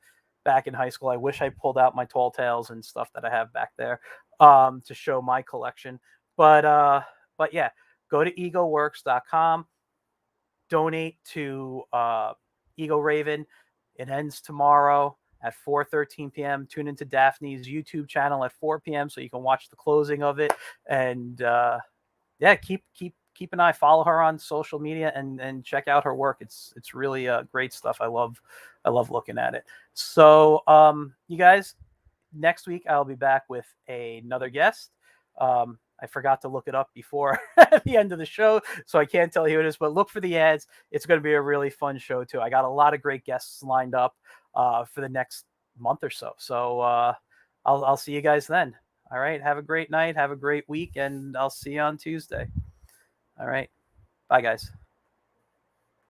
back in high school. I wish I pulled out my tall tales and stuff that I have back there to show my collection. But yeah, go to egoworks.com, donate to Ego Raven. It ends tomorrow at 4:13 p.m. Tune into Daphne's YouTube channel at 4 p.m. so you can watch the closing of it. And yeah, keep an eye, follow her on social media, and check out her work. It's really great stuff. I love looking at it. So you guys, next week I'll be back with another guest. I forgot to look it up before the end of the show, so I can't tell you who it is, but look for the ads. It's going to be a really fun show too. I got a lot of great guests lined up for the next month or so. So I'll see you guys then. All right. Have a great night. Have a great week, and I'll see you on Tuesday. All right. Bye, guys.